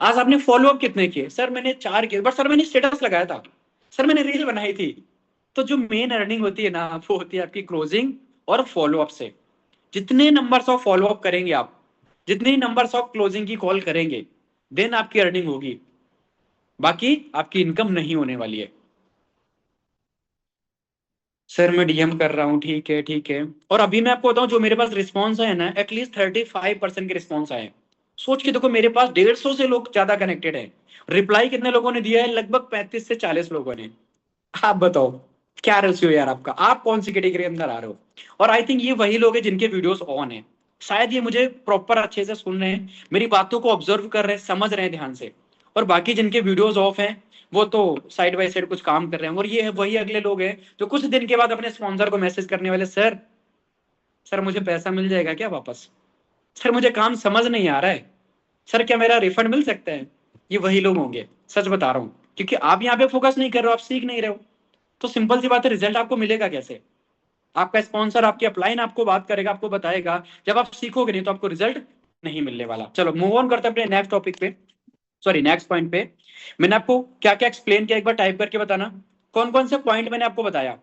Speaker 1: आज आपने फॉलोअप कितने किए? सर मैंने 4 किए, बट सर मैंने स्टेटस लगाया था, सर मैंने रील बनाई थी। तो जो मेन अर्निंग होती है ना, वो होती है आपकी क्लोजिंग और फॉलोअप से। जितने नंबर्स ऑफ फॉलोअप करेंगे आप, जितने नंबर्स ऑफ क्लोजिंग की कॉल करेंगे, देन आपकी अर्निंग होगी, बाकी आपकी इनकम नहीं होने वाली है। सर मैं डीएम कर रहा हूँ, ठीक है ठीक है। और अभी मैं आपको बताऊं, जो मेरे पास रिस्पॉन्स है ना, एटलीस्ट 35% के रिस्पॉन्स आए। सोच के देखो, मेरे पास 150 से लोग ज्यादा कनेक्टेड है। रिप्लाई कितने लोगों ने दिया है? लगभग 35 से 40 लोगों ने। आप बताओ क्या रेशियो यार आपका, आप कौन सी कैटेगरी के अंदर आ रहे हो? और आई थिंक ये वही लोग हैं जिनके वीडियोस ऑन है। शायद ये मुझे प्रॉपर अच्छे से सुन रहे हैं, मेरी बातों को ऑब्जर्व कर रहे हैं, समझ रहे हैं ध्यान से। और बाकी जिनके वीडियोस ऑफ हैं, वो तो साइड बाय साइड कुछ काम कर रहे हैं। और ये है वही अगले लोग हैं जो कुछ दिन के बाद अपने स्पॉन्सर को मैसेज करने वाले, सर सर मुझे पैसा मिल जाएगा क्या वापस? सर मुझे काम समझ नहीं आ रहा है, सर क्या मेरा रिफंड मिल सकता है? ये वही लोग होंगे, सच बता रहा हूँ। क्योंकि आप यहाँ पे फोकस नहीं कर रहे हो, आप सीख नहीं रहे हो। तो सिंपल सी बात है, रिजल्ट आपको मिलेगा कैसे? आपका स्पॉन्सर, आपकी अपलाइन आपको बात करेगा, आपको बताएगा, जब आप सीखोगे नहीं तो आपको रिजल्ट नहीं मिलने वाला। चलो मूव ऑन करते हैं अपने नेक्स्ट टॉपिक पे, सॉरी नेक्स्ट पॉइंट पे। मैंने आपको क्या क्या एक्सप्लेन किया, एक बार टाइप करके बताना, कौन कौन से पॉइंट मैंने आपको बताया।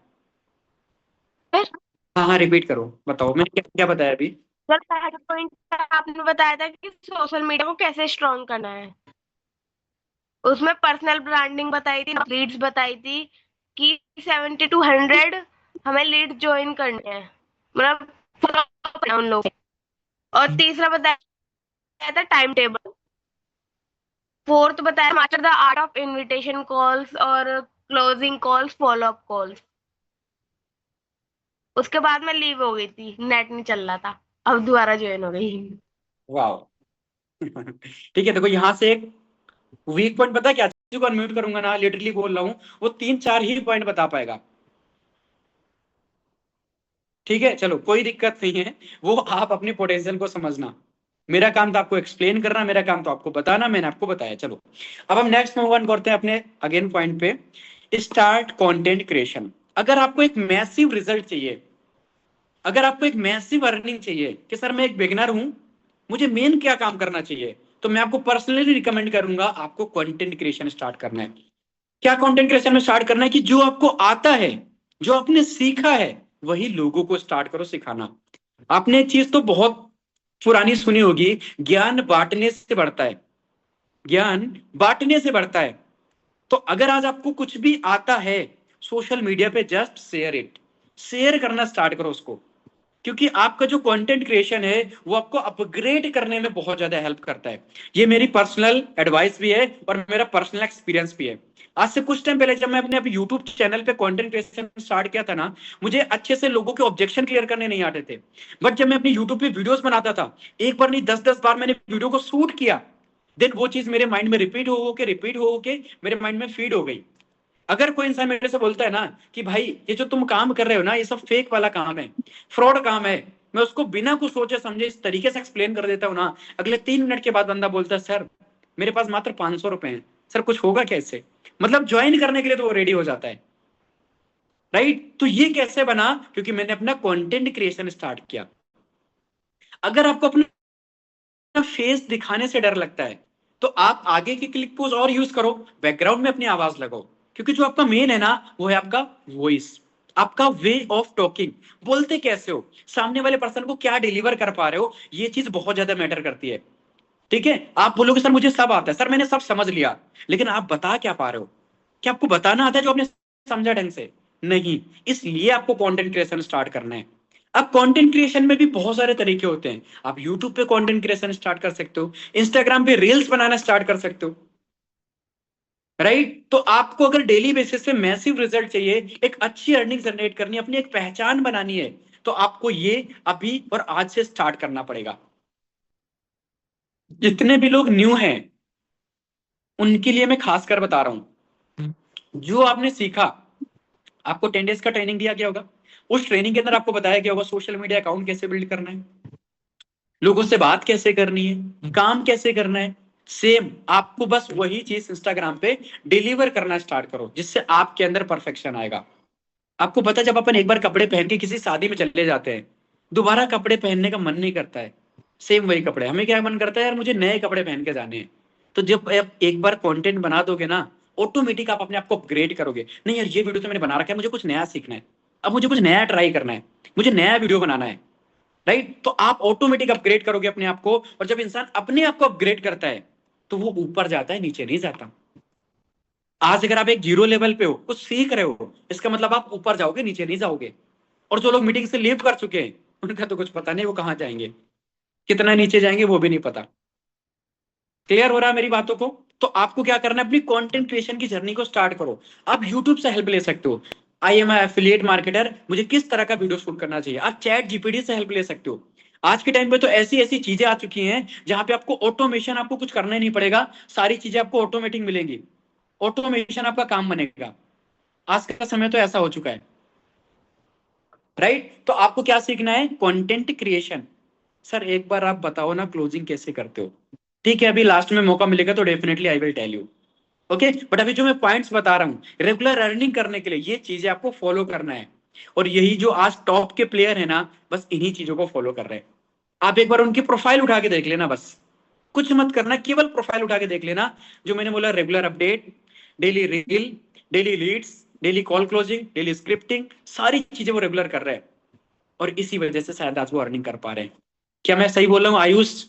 Speaker 1: हाँ हाँ रिपीट करो, बताओ मैंने क्या क्या बताया अभी।
Speaker 2: सर पहला पॉइंट आपने बताया था कि सोशल मीडिया को कैसे स्ट्रॉन्ग करना है। उसमें पर्सनल ब्रांडिंग बताई थी, लीड्स बताई थी कि 70 to 100 हमें लीड ज्वाइन करने हैं, मतलब follow करना है उन लोगों को। और तीसरा बताया था टाइम टेबल। फोर्थ बताया master the art of invitation calls और closing calls, follow up calls. उसके बाद मैं लीव हो गई थी, नेट नहीं चल रहा था, अब दोबारा ज्वाइन हो गई।
Speaker 1: वाह ठीक है, देखो यहाँ से एक वीक पॉइंट पता है क्या, किसी को अनम्यूट करूंगा ना, लिटरली बोल रहा हूँ, वो 3-4 ही पॉइंट बता पाएगा। ठीक है चलो कोई दिक्कत नहीं है, वो आप अपने पोटेंशियल को समझना। मेरा काम था आपको एक्सप्लेन करना, मेरा काम था आपको बताना, मैंने आपको बताया। चलो अब हम नेक्स्ट मूव ऑन करते हैं अपने अगेन पॉइंट पे, स्टार्ट कंटेंट क्रिएशन। अगर आपको एक मैसिव रिजल्ट चाहिए, अगर आपको एक मैसिव अर्निंग चाहिए कि सर मैं एक बिगिनर हूं, मुझे मेन क्या काम करना चाहिए, तो मैं आपको पर्सनली रिकमेंड करूंगा, आपको कंटेंट क्रिएशन स्टार्ट करना है। क्या कंटेंट क्रिएशन में स्टार्ट करना है कि जो आपको आता है, जो आपने सीखा है, वही लोगों को स्टार्ट करो सिखाना। आपने एक चीज तो बहुत पुरानी सुनी होगी, ज्ञान बांटने से बढ़ता है, ज्ञान बांटने से बढ़ता है। तो अगर आज आपको कुछ भी आता है सोशल मीडिया पे, जस्ट शेयर इट, शेयर करना स्टार्ट करो उसको। क्योंकि आपका जो कंटेंट क्रिएशन है वो आपको अपग्रेड करने में बहुत ज्यादा हेल्प करता है। ये मेरी पर्सनल एडवाइस भी है और मेरा पर्सनल एक्सपीरियंस भी है। आज से कुछ टाइम पहले जब मैं अपने यूट्यूब चैनल पे कंटेंट क्रिएशन स्टार्ट किया था ना, मुझे अच्छे से लोगों के ऑब्जेक्शन क्लियर करने नहीं आते थे। बट जब मैं अपने यूट्यूब पे वीडियोस बनाता था, एक बार नहीं 10-10 बार मैंने वीडियो को शूट किया, देन वो चीज मेरे माइंड में रिपीट हो के मेरे माइंड में फीड हो गई। अगर कोई इंसान मेरे से बोलता है ना कि भाई ये जो तुम काम कर रहे हो ना, ये सब फेक वाला काम है, फ्रॉड काम है, मैं उसको बिना कुछ सोचे समझे इस तरीके से एक्सप्लेन कर देता हूँ ना, अगले 3 मिनट के बाद बंदा बोलता है सर मेरे पास मात्र 500 रुपए हैं, सर कुछ होगा क्या इससे? मतलब ज्वाइन करने के लिए तो वो रेडी हो जाता है। राइट, तो ये कैसे बना? क्योंकि मैंने अपना कंटेंट क्रिएशन स्टार्ट किया। अगर आपको अपना फेस दिखाने से डर लगता है, तो आप आगे के क्लिक पोज और यूज करो, बैकग्राउंड में अपनी आवाज लगाओ। क्योंकि जो आपका मेन है ना, वो है आपका वॉइस, आपका वे ऑफ टॉकिंग। बोलते कैसे हो, सामने वाले पर्सन को क्या डिलीवर कर पा रहे हो, ये चीज बहुत ज्यादा मैटर करती है। ठीक है, आप बोलोगे सर मुझे सब आता है, सर मैंने सब समझ लिया, लेकिन आप बता क्या पा रहे हो? क्या आपको बताना आता है जो आपने समझा ढंग से? नहीं। इसलिए आपको कंटेंट क्रिएशन स्टार्ट करना है। अब कंटेंट क्रिएशन में भी बहुत सारे तरीके होते हैं। आप यूट्यूब पे कंटेंट क्रिएशन स्टार्ट कर सकते हो, इंस्टाग्राम पे रील्स बनाना स्टार्ट कर सकते हो। राइट, तो आपको अगर डेली बेसिस पे मैसिव रिजल्ट चाहिए, एक अच्छी अर्निंग जनरेट करनी है, अपनी एक पहचान बनानी है, तो आपको ये अभी और आज से स्टार्ट करना पड़ेगा। जितने भी लोग न्यू हैं उनके लिए मैं खासकर बता रहा हूं, जो आपने सीखा, आपको 10 डेज का ट्रेनिंग दिया गया होगा, उस ट्रेनिंग के अंदर आपको बताया गया होगा सोशल मीडिया अकाउंट कैसे बिल्ड करना है, लोगों से बात कैसे करनी है, काम कैसे करना है। सेम आपको बस वही चीज इंस्टाग्राम पे डिलीवर करना स्टार्ट करो, जिससे आपके अंदर परफेक्शन आएगा। आपको पता है, जब अपन एक बार कपड़े पहन के किसी शादी में चले जाते हैं, दोबारा कपड़े पहनने का मन नहीं करता है। सेम वही कपड़े, हमें क्या मन करता है यार, मुझे नए कपड़े पहन के जाने हैं। तो जब आप एक बार कंटेंट बना दोगे ना, ऑटोमेटिक आप अपने आप को अपग्रेड करोगे। नहीं यार, ये वीडियो तो मैंने बना रखा है, मुझे कुछ नया सीखना है, अब मुझे कुछ नया ट्राई करना है, मुझे नया वीडियो बनाना है, राइट? तो आप ऑटोमेटिक अपग्रेड करोगे अपने आप को। और जब इंसान अपने आप को अपग्रेड करता है तो वो ऊपर जाता है, नीचे नहीं जाता। आज अगर आप एक जीरो लेवल पे हो, कुछ सीख रहे हो, इसका मतलब आप ऊपर जाओगे, नीचे नहीं जाओगे। और जो लोग मीटिंग से लीव कर चुके हैं, उनका तो कुछ पता नहीं वो कहाँ जाएंगे, कितना नीचे जाएंगे वो भी नहीं पता। क्लियर हो रहा है मेरी बातों को? तो आपको क्या करना है, अपनी कंटेंट क्रिएशन की जर्नी को स्टार्ट करो। आप यूट्यूब से हेल्प ले सकते हो, आई एम एफिलिएट मार्केटर, मुझे किस तरह का वीडियो शूट करना चाहिए। आप चैट जीपीटी से हेल्प ले सकते हो। आज के टाइम पे तो ऐसी ऐसी चीजें आ चुकी हैं जहां पे आपको ऑटोमेशन, आपको कुछ करना ही नहीं पड़ेगा, सारी चीजें आपको ऑटोमेटिक मिलेंगी, ऑटोमेशन आपका काम बनेगा। आज का समय तो ऐसा हो चुका है, राइट? तो आपको क्या सीखना है, कंटेंट क्रिएशन। सर एक बार आप बताओ ना क्लोजिंग कैसे करते हो? ठीक है, अभी लास्ट में मौका मिलेगा तो definitely I will tell you, okay. But अभी जो मैं पॉइंट्स बता रहा हूँ रेगुलर अर्निंग करने के लिए, ये चीजें आपको फॉलो करना है। और यही जो आज टॉप के प्लेयर है ना, बस इन्हीं चीजों को फॉलो कर रहे हैं। आप एक बार उनकी प्रोफाइल उठा के देख लेना, बस कुछ मत करना, केवल प्रोफाइल उठा के देख लेना। जो मैंने बोला, regular update, daily reel, daily leads, daily call closing, daily scripting, सारी चीजें वो रेगुलर कर रहे हैं। और इसी वजह से शायद आज वो अर्निंग कर पा रहे हैं। क्या मैं सही बोल रहा हूँ आयुष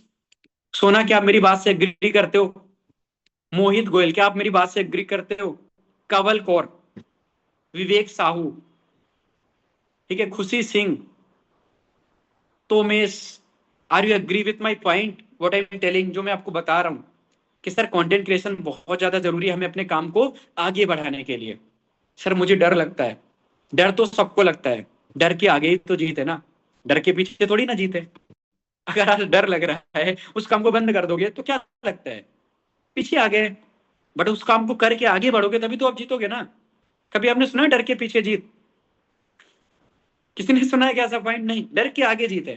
Speaker 1: सोना? क्या आप मेरी बात से एग्री करते हो? मोहित गोयल, क्या आप मेरी बात से एग्री करते हो? कंवल कौर, विवेक साहू, ठीक है, Khushi Singh, Tomesh, are you agree with my point what I am telling? जो मैं आपको बता रहा हूं कि सर कंटेंट क्रिएशन बहुत ज्यादा जरूरी है हमें अपने काम को आगे बढ़ाने के लिए। सर मुझे डर लगता है। डर तो सबको लगता है, डर के आगे ही तो जीत है ना, डर के पीछे थोड़ी ना जीते। अगर आज डर लग रहा है, उस काम को बंद कर दोगे तो क्या लगता है, पीछे आ गए। बट उस काम को करके आगे बढ़ोगे तभी तो आप जीतोगे ना। कभी आपने सुना है डर के पीछे जीत? किसी ने सुना है क्या ऐसा पॉइंट? नहीं, डर के आगे जीत है।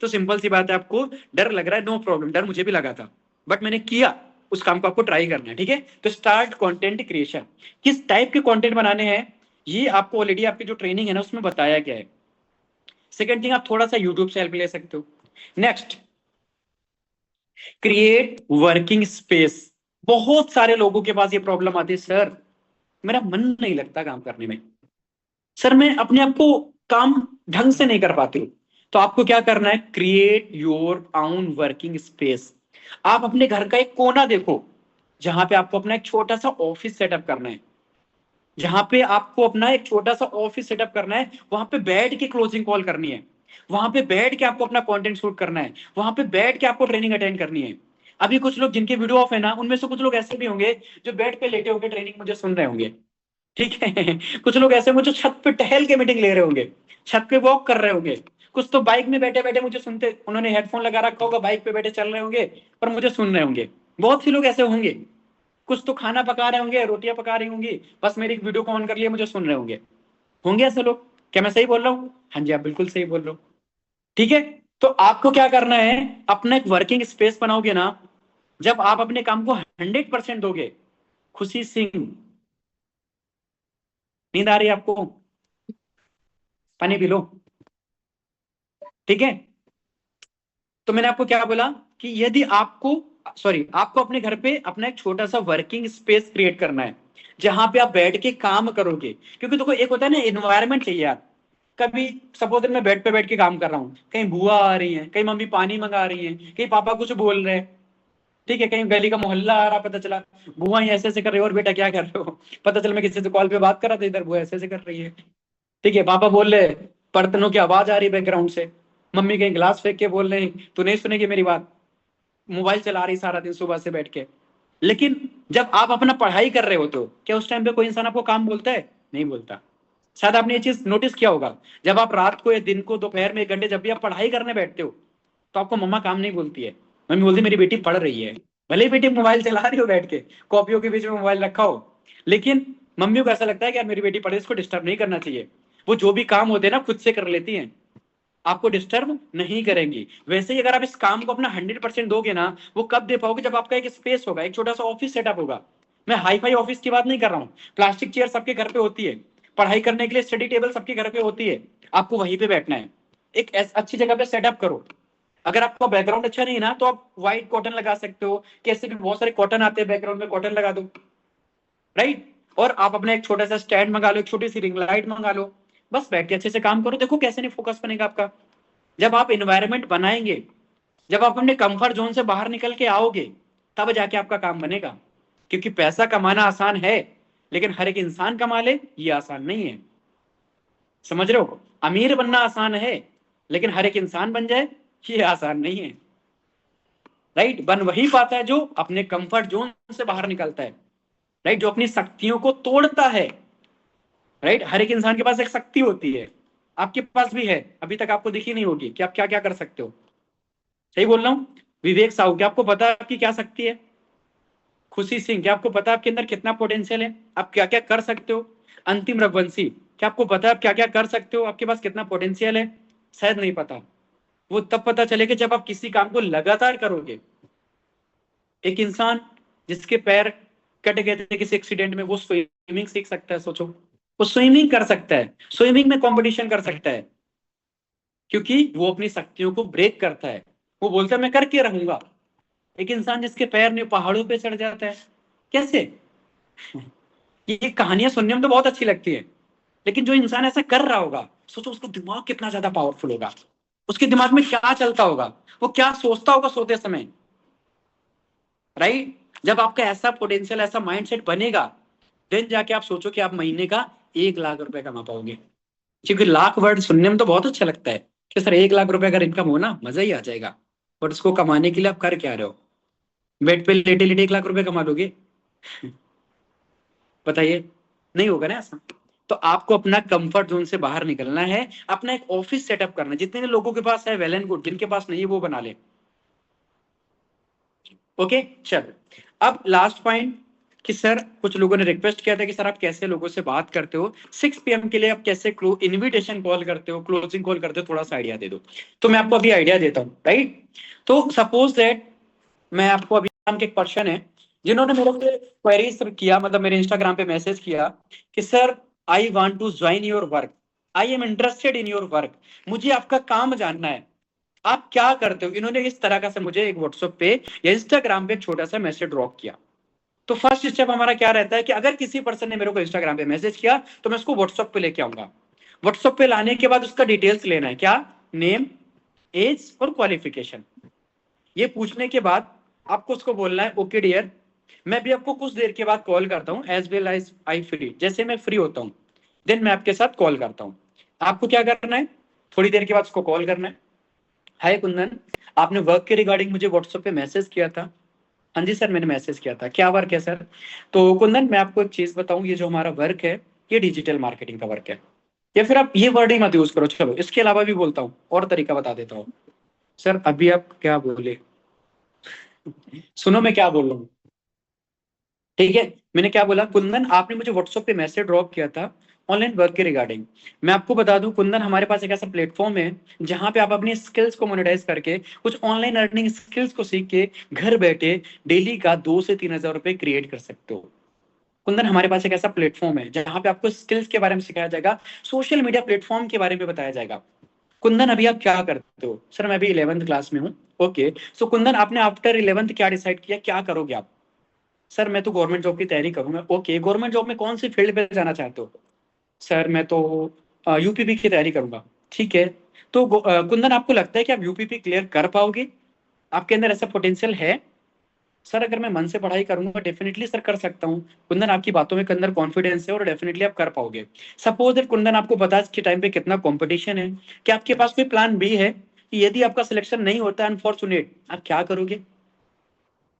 Speaker 1: तो सिंपल सी बात है, आपको डर लग रहा है, नो प्रॉब्लम, डर मुझे भी लगा था, बट मैंने किया। उस काम को आपको ट्राई करना है, ठीक है? तो स्टार्ट कंटेंट क्रिएशन। किस टाइप के कंटेंट बनाने हैं, ये आपको ऑलरेडी आपकी जो ट्रेनिंग है ना उसमें बताया गया है। सेकंड थिंग, आप थोड़ा सा यूट्यूब से हेल्प ले सकते हो। Next, create working space. बहुत सारे लोगों के पास ये प्रॉब्लम आती है, सर मेरा मन नहीं लगता काम करने में, सर मैं अपने आप को काम ढंग से नहीं कर पाती हूँ। तो आपको क्या करना है, create your own working space. आप अपने घर का एक कोना देखो जहां पे आपको अपना एक छोटा सा ऑफिस सेटअप करना है, जहां पे आपको अपना एक छोटा सा ऑफिस सेटअप करना है, वहां पे बैठ के क्लोजिंग कॉल करनी है, वहां पे बैठ के आपको अपना कंटेंट शूट करना है, वहां पे बैठ के आपको ट्रेनिंग अटेंड करनी है। अभी कुछ लोग जिनके वीडियो ऑफ है ना, उनमें से कुछ लोग ऐसे भी होंगे जो बेड पे लेटे होंगे ट्रेनिंग मुझे सुन रहे होंगे, ठीक है? कुछ लोग ऐसे होंगे जो छत पे टहल के मीटिंग ले रहे होंगे, छत पे वॉक कर रहे होंगे। कुछ तो बाइक में बैठे बैठे मुझे सुनते, उन्होंने हेडफोन लगा रखा होगा, बाइक पे बैठे चल रहे होंगे पर मुझे सुन रहे होंगे। बहुत से लोग ऐसे होंगे। कुछ तो खाना पका रहे होंगे, रोटियां पका रही होंगी, बस मेरी वीडियो को ऑन कर लिया, मुझे सुन रहे होंगे ऐसे लोग। क्या मैं सही बोल रहा हूँ? हाँ जी, आप बिल्कुल सही बोल रहे हो, ठीक है? तो आपको क्या करना है, अपना एक वर्किंग स्पेस बनाओगे ना, जब आप अपने काम को 100% दोगे। खुशी सिंह, नींद आ रही है आपको? पानी पी लो, ठीक है? तो मैंने आपको क्या बोला कि यदि आपको, सॉरी, आपको अपने घर पे अपना एक छोटा सा वर्किंग स्पेस क्रिएट करना है जहां पे आप बैठ के काम करोगे। क्योंकि देखो, एक होता है ना एनवायरनमेंट चाहिए यार। कभी सपोज मैं बेड पे बैठ के काम कर रहा हूँ, कहीं बुआ आ रही है, कहीं मम्मी पानी मंगा रही है, कहीं पापा कुछ बोल रहे हैं, ठीक है, कहीं गली का मोहल्ला आ रहा, पता चला बुआ ये ऐसे ऐसे कर रही है, और बेटा क्या कर रहे हो? पता चला मैं किसी से कॉल पे बात कर रहा था, इधर बुआ ऐसे ऐसे कर रही है, ठीक है, पापा बोल रहे बर्तनों की आवाज आ रही है बैकग्राउंड से, मम्मी कहीं ग्लास फेंक के बोल रहे हैं, तू नहीं सुनेगी मेरी बात, मोबाइल चला रही सारा दिन सुबह से बैठ के। लेकिन जब आप अपना पढ़ाई कर रहे होते हो, क्या उस टाइम पे कोई इंसान आपको काम बोलता है? नहीं बोलता। शायद आपने ये चीज नोटिस किया होगा, जब आप रात को या दिन को दोपहर में 1 घंटे जब भी आप पढ़ाई करने बैठते हो, तो आपको मम्मा काम नहीं बोलती है। मम्मी बोलती है मेरी बेटी पढ़ रही है, भले ही बेटी मोबाइल चला रही हो बैठ के, कॉपियों के बीच में मोबाइल रखा हो, लेकिन मम्मियों को ऐसा लगता है कि यार मेरी बेटी पढ़े, इसको डिस्टर्ब नहीं करना चाहिए। वो जो भी काम होते हैं ना खुद से कर लेती हैं, आपको डिस्टर्ब नहीं करेंगी। वैसे ही अगर आप इस काम को अपना 100% दोगे ना, वो कब दे पाओगे, जब आपका एक स्पेस होगा, एक छोटा सा ऑफिस सेटअप होगा। मैं हाई फाई ऑफिस की बात नहीं कर रहा हूँ, प्लास्टिक चेयर सबके घर पे होती है, पढ़ाई करने के लिए स्टडी टेबल सबके घर पे होती है, आपको वहीं पे बैठना है। एक अच्छी जगह पे सेटअप करो, अगर आपका बैकग्राउंड अच्छा नहीं है ना, तो आप व्हाइट कॉटन लगा सकते हो, कैसे भी बहुत सारे कॉटन आते हैं बैकग्राउंड में, कॉटन लगा दो, राइट। और आप अपना एक छोटा सा स्टैंड मंगा लो, एक छोटी सी रिंग लाइट मंगा लो, बस बैठ के अच्छे से काम करो, देखो कैसे नहीं फोकस बनेगा आपका। जब आप इन्वायरमेंट बनाएंगे, जब आप अपने कंफर्ट जोन से बाहर निकल के आओगे, तब जाके आपका काम बनेगा। क्योंकि पैसा कमाना आसान है, लेकिन हर एक इंसान कमा ले ये आसान नहीं है, समझ रहे हो। अमीर बनना आसान है, लेकिन हर एक इंसान बन जाए ये आसान नहीं है, राइट। बन वही पाता है जो अपने कंफर्ट जोन से बाहर निकलता है, राइट, जो अपनी शक्तियों को तोड़ता है, राइट। हर एक इंसान के पास एक शक्ति होती है, आपके पास भी है, अभी तक आपको दिखी नहीं होगी कि आप क्या क्या कर सकते हो। सही बोल रहा हूँ। विवेक साहू, क्या आपको पता है आपकी क्या शक्ति है? खुशी सिंह, क्या आपको पता है आपके अंदर कितना पोटेंशियल है, आप क्या क्या कर सकते हो? अंतिम रघुवंशी, क्या आपको पता है आप क्या क्या कर सकते हो, आपके पास कितना पोटेंशियल है? शायद नहीं पता। वो तब पता चलेगा जब आप किसी काम को लगातार करोगे। एक इंसान जिसके पैर कट गए थे किसी एक्सीडेंट में, वो स्विमिंग सीख सकता है, सोचो। वो स्विमिंग कर सकता है, स्विमिंग में कंपटीशन कर सकता है, क्योंकि वो अपनी शक्तियों को ब्रेक करता है, वो बोलता है मैं करके रहूंगा। एक इंसान जिसके पैर नहीं, पहाड़ों पे चढ़ जाता है, कैसे? ये कहानियां सुनने में तो बहुत अच्छी लगती है, लेकिन जो इंसान ऐसा कर रहा होगा, सोचो उसका दिमाग कितना ज्यादा पावरफुल होगा, उसके दिमाग में क्या चलता होगा, वो क्या सोचता होगा सोते समय, राइट। जब आपका ऐसा पोटेंशियल, ऐसा माइंडसेट बनेगा, देन जाके आप सोचो कि आप महीने का 1 लाख रुपए कमा पाओगे। क्योंकि लाख वर्ड सुनने में तो बहुत अच्छा लगता है कि सर 1 लाख रुपए अगर इनकम हो ना, मजा ही आ जाएगा। बट उसको कमाने के लिए आप कर क्या रहे हो? बेड पे लेटे लेटे 1 लाख रुपए कमा लोगे? बताइए, नहीं होगा ना ऐसा। तो आपको अपना कंफर्ट जोन से बाहर निकलना है, अपना एक ऑफिस सेटअप करना है। जितने लोगों के पास है वेल एंड गुड, जिनके पास नहीं है वो बना ले। ओके, चल। अब लास्ट पॉइंट, कि सर कुछ लोगों ने रिक्वेस्ट किया था कि सर आप कैसे लोगों से बात करते हो, 6 PM के लिए आप कैसे इनविटेशन कॉल करते हो, क्लोजिंग कॉल करते हो, थोड़ा सा आइडिया दे दो। तो मैं आपको अभी आइडिया देता हूँ, राइट। तो सपोज दैट मैं आपको अभी, नाम के एक पर्सन है जिन्होंने मेरे से क्वेरीज किया, मतलब मेरे इंस्टाग्राम पे मैसेज किया कि sir I want to join your work, I am interested in your work, मुझे आपका काम जानना है, आप क्या करते हो। इन्होंने इस तरह का से मुझे एक व्हाट्सएप पे या इंस्टाग्राम पे एक छोटा सा मैसेज ड्रॉप किया। तो फर्स्ट स्टेप हमारा क्या रहता है कि अगर किसी पर्सन ने मेरे को इंस्टाग्राम पे मैसेज किया, तो मैं उसको व्हाट्सएप पे लेके आऊंगा। व्हाट्सएप पे लाने के बाद उसका डिटेल्स लेना है, क्या? नेम, एज और क्वालिफिकेशन। ये पूछने के बाद आपको उसको बोलना है ओके डियर, मैं भी आपको कुछ देर के बाद कॉल करता हूँ, as well as I free, जैसे मैं फ्री होता हूँ देन मैं आपके साथ कॉल करता हूँ। आपको क्या करना है, थोड़ी देर के बाद उसको कॉल करना है। हाय कुंदन, आपने वर्क के रिगार्डिंग मुझे व्हाट्सएप पे मैसेज किया था। हाँ जी सर, मैंने मैसेज किया था, क्या वर्क है सर? तो कुंदन मैं आपको एक चीज बताऊं, ये जो हमारा वर्क है ये डिजिटल मार्केटिंग का वर्क है। या फिर आप ये वर्ड ही मत यूज करो, चलो इसके अलावा भी बोलता हूँ, और तरीका बता देता हूँ। सर अभी आप क्या बोले, सुनो मैं क्या बोल रहा हूँ, ठीक है। मैंने क्या बोला, कुंदन आपने मुझे व्हाट्सएप पे मैसेज ड्रॉप किया था ऑनलाइन वर्क के रिगार्डिंग। मैं आपको बता दूं कुंदन, हमारे पास एक ऐसा प्लेटफॉर्म है जहां पे आप अपनी स्किल्स को मोनेटाइज करके कुछ ऑनलाइन अर्निंग स्किल्स को सीख के घर बैठे डेली का 2 से 3 हजार रुपए क्रिएट कर सकते हो। कुंदन हमारे पास एक ऐसा प्लेटफॉर्म है जहां पे आपको स्किल्स के बारे में सिखाया जाएगा, सोशल मीडिया प्लेटफॉर्म के बारे में बताया जाएगा। कुंदन अभी आप क्या करते हो? सर मैं अभी 11th क्लास में हूँ। ओके, सो कुंदन आपने आफ्टर 11th क्या डिसाइड किया, क्या करोगे आप? सर मैं तो गवर्नमेंट जॉब की तैयारी करूंगा। ओके, गवर्नमेंट जॉब में कौन सी फील्ड पे जाना चाहते हो? सर मैं तो यूपीपी की तैयारी करूंगा। ठीक है, तो कुंदन आपको लगता है कि आप यूपीपी क्लियर कर पाओगे? आपके अंदर ऐसा पोटेंशियल है? सर अगर मैं मन से पढ़ाई करूंगा डेफिनेटली सर कर सकता हूँ। कुंदन आपकी बातों में के अंदर कॉन्फिडेंस है और डेफिनेटली आप कर पाओगे। सपोज दैट कुंदन आपको पता है कि टाइम पे कितना कंपटीशन है, क्या आपके पास कोई प्लान बी है कि यदि आपका सिलेक्शन नहीं होता अनफॉर्चुनेट, आप क्या करोगे?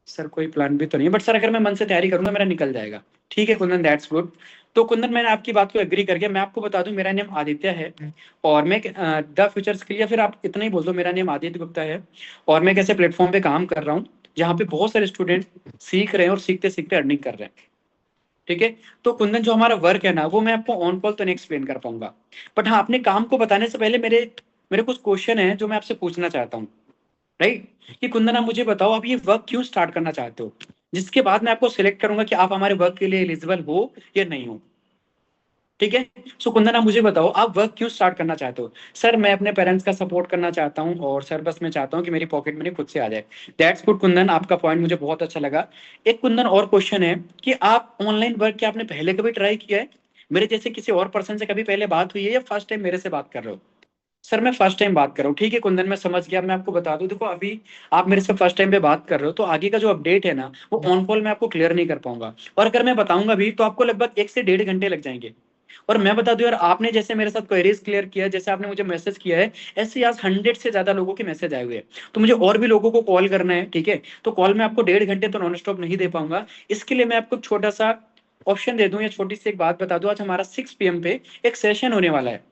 Speaker 1: सर कोई प्लान भी तो नहीं है, बट सर अगर मैं मन से तैयारी करूंगा मेरा निकल जाएगा। ठीक है कुंदन, दैट्स गुड। तो कुंदन मैंने आपकी बात को एग्री करके, मैं आपको बता दूं मेरा नेम आदित्य है, और मैं द फ्यूचर्स के लिए, फिर आप इतना ही बोल दो मेरा नेम आदित्य गुप्ता है, और मैं कैसे प्लेटफॉर्म पे काम कर रहा हूँ जहाँ पे बहुत सारे स्टूडेंट सीख रहे हैं और सीखते सीखते अर्निंग कर रहे हैं। ठीक है, तो कुंदन जो हमारा वर्क है ना, वो मैं आपको ऑन कॉल तो नहीं एक्सप्लेन कर पाऊंगा, बट हाँ अपने काम को बताने से पहले मेरे मेरे कुछ क्वेश्चन है जो मैं आपसे पूछना चाहता हूँ, राइट। कि कुंदन आप मुझे बताओ आप ये वर्क क्यों स्टार्ट करना चाहते हो, जिसके बाद मैं आपको सिलेक्ट करूंगा कि आप हमारे वर्क के लिए एलिजिबल हो या नहीं हो। ठीक है। सो कुंदन आप मुझे बताओ, आप वर्क क्यों स्टार्ट करना चाहते हो? सर मैं अपने पेरेंट्स का सपोर्ट करना चाहता हूँ, और सर बस मैं चाहता हूँ कि मेरी पॉकेट मनी खुद से आ जाए। दैट्स गुड कुंदन, आपका पॉइंट मुझे बहुत अच्छा लगा। एक कुंदन और क्वेश्चन है कि आप ऑनलाइन वर्क क्या आपने पहले कभी ट्राई किया है? मेरे जैसे किसी और पर्सन से कभी पहले बात हुई है, या फर्स्ट टाइम मेरे से बात कर रहे हो? सर मैं फर्स्ट टाइम बात कर रहा हूँ। ठीक है कुंदन, मैं समझ गया। मैं आपको बता दूं, देखो अभी आप मेरे से फर्स्ट टाइम पे बात कर रहे हो, तो आगे का जो अपडेट है ना, वो ऑन कॉल में आपको क्लियर नहीं कर पाऊंगा, और अगर मैं बताऊंगा भी तो आपको लगभग 1 से 1.5 घंटे लग जाएंगे। और मैं बता दूं यार, आपने जैसे मेरे साथ क्वेरीज क्लियर किया, जैसे आपने मुझे मैसेज किया है, ऐसे ही आज 100 से ज्यादा लोगों के मैसेज आए हुए हैं। तो मुझे और भी लोगों को कॉल करना है, ठीक है। तो कॉल में आपको 1.5 घंटे तो नॉन स्टॉप नहीं दे पाऊंगा। इसके लिए मैं आपको छोटा सा ऑप्शन दे दूं, या छोटी सी एक बात बता दूं, आज हमारा 6 PM पे एक सेशन होने वाला है।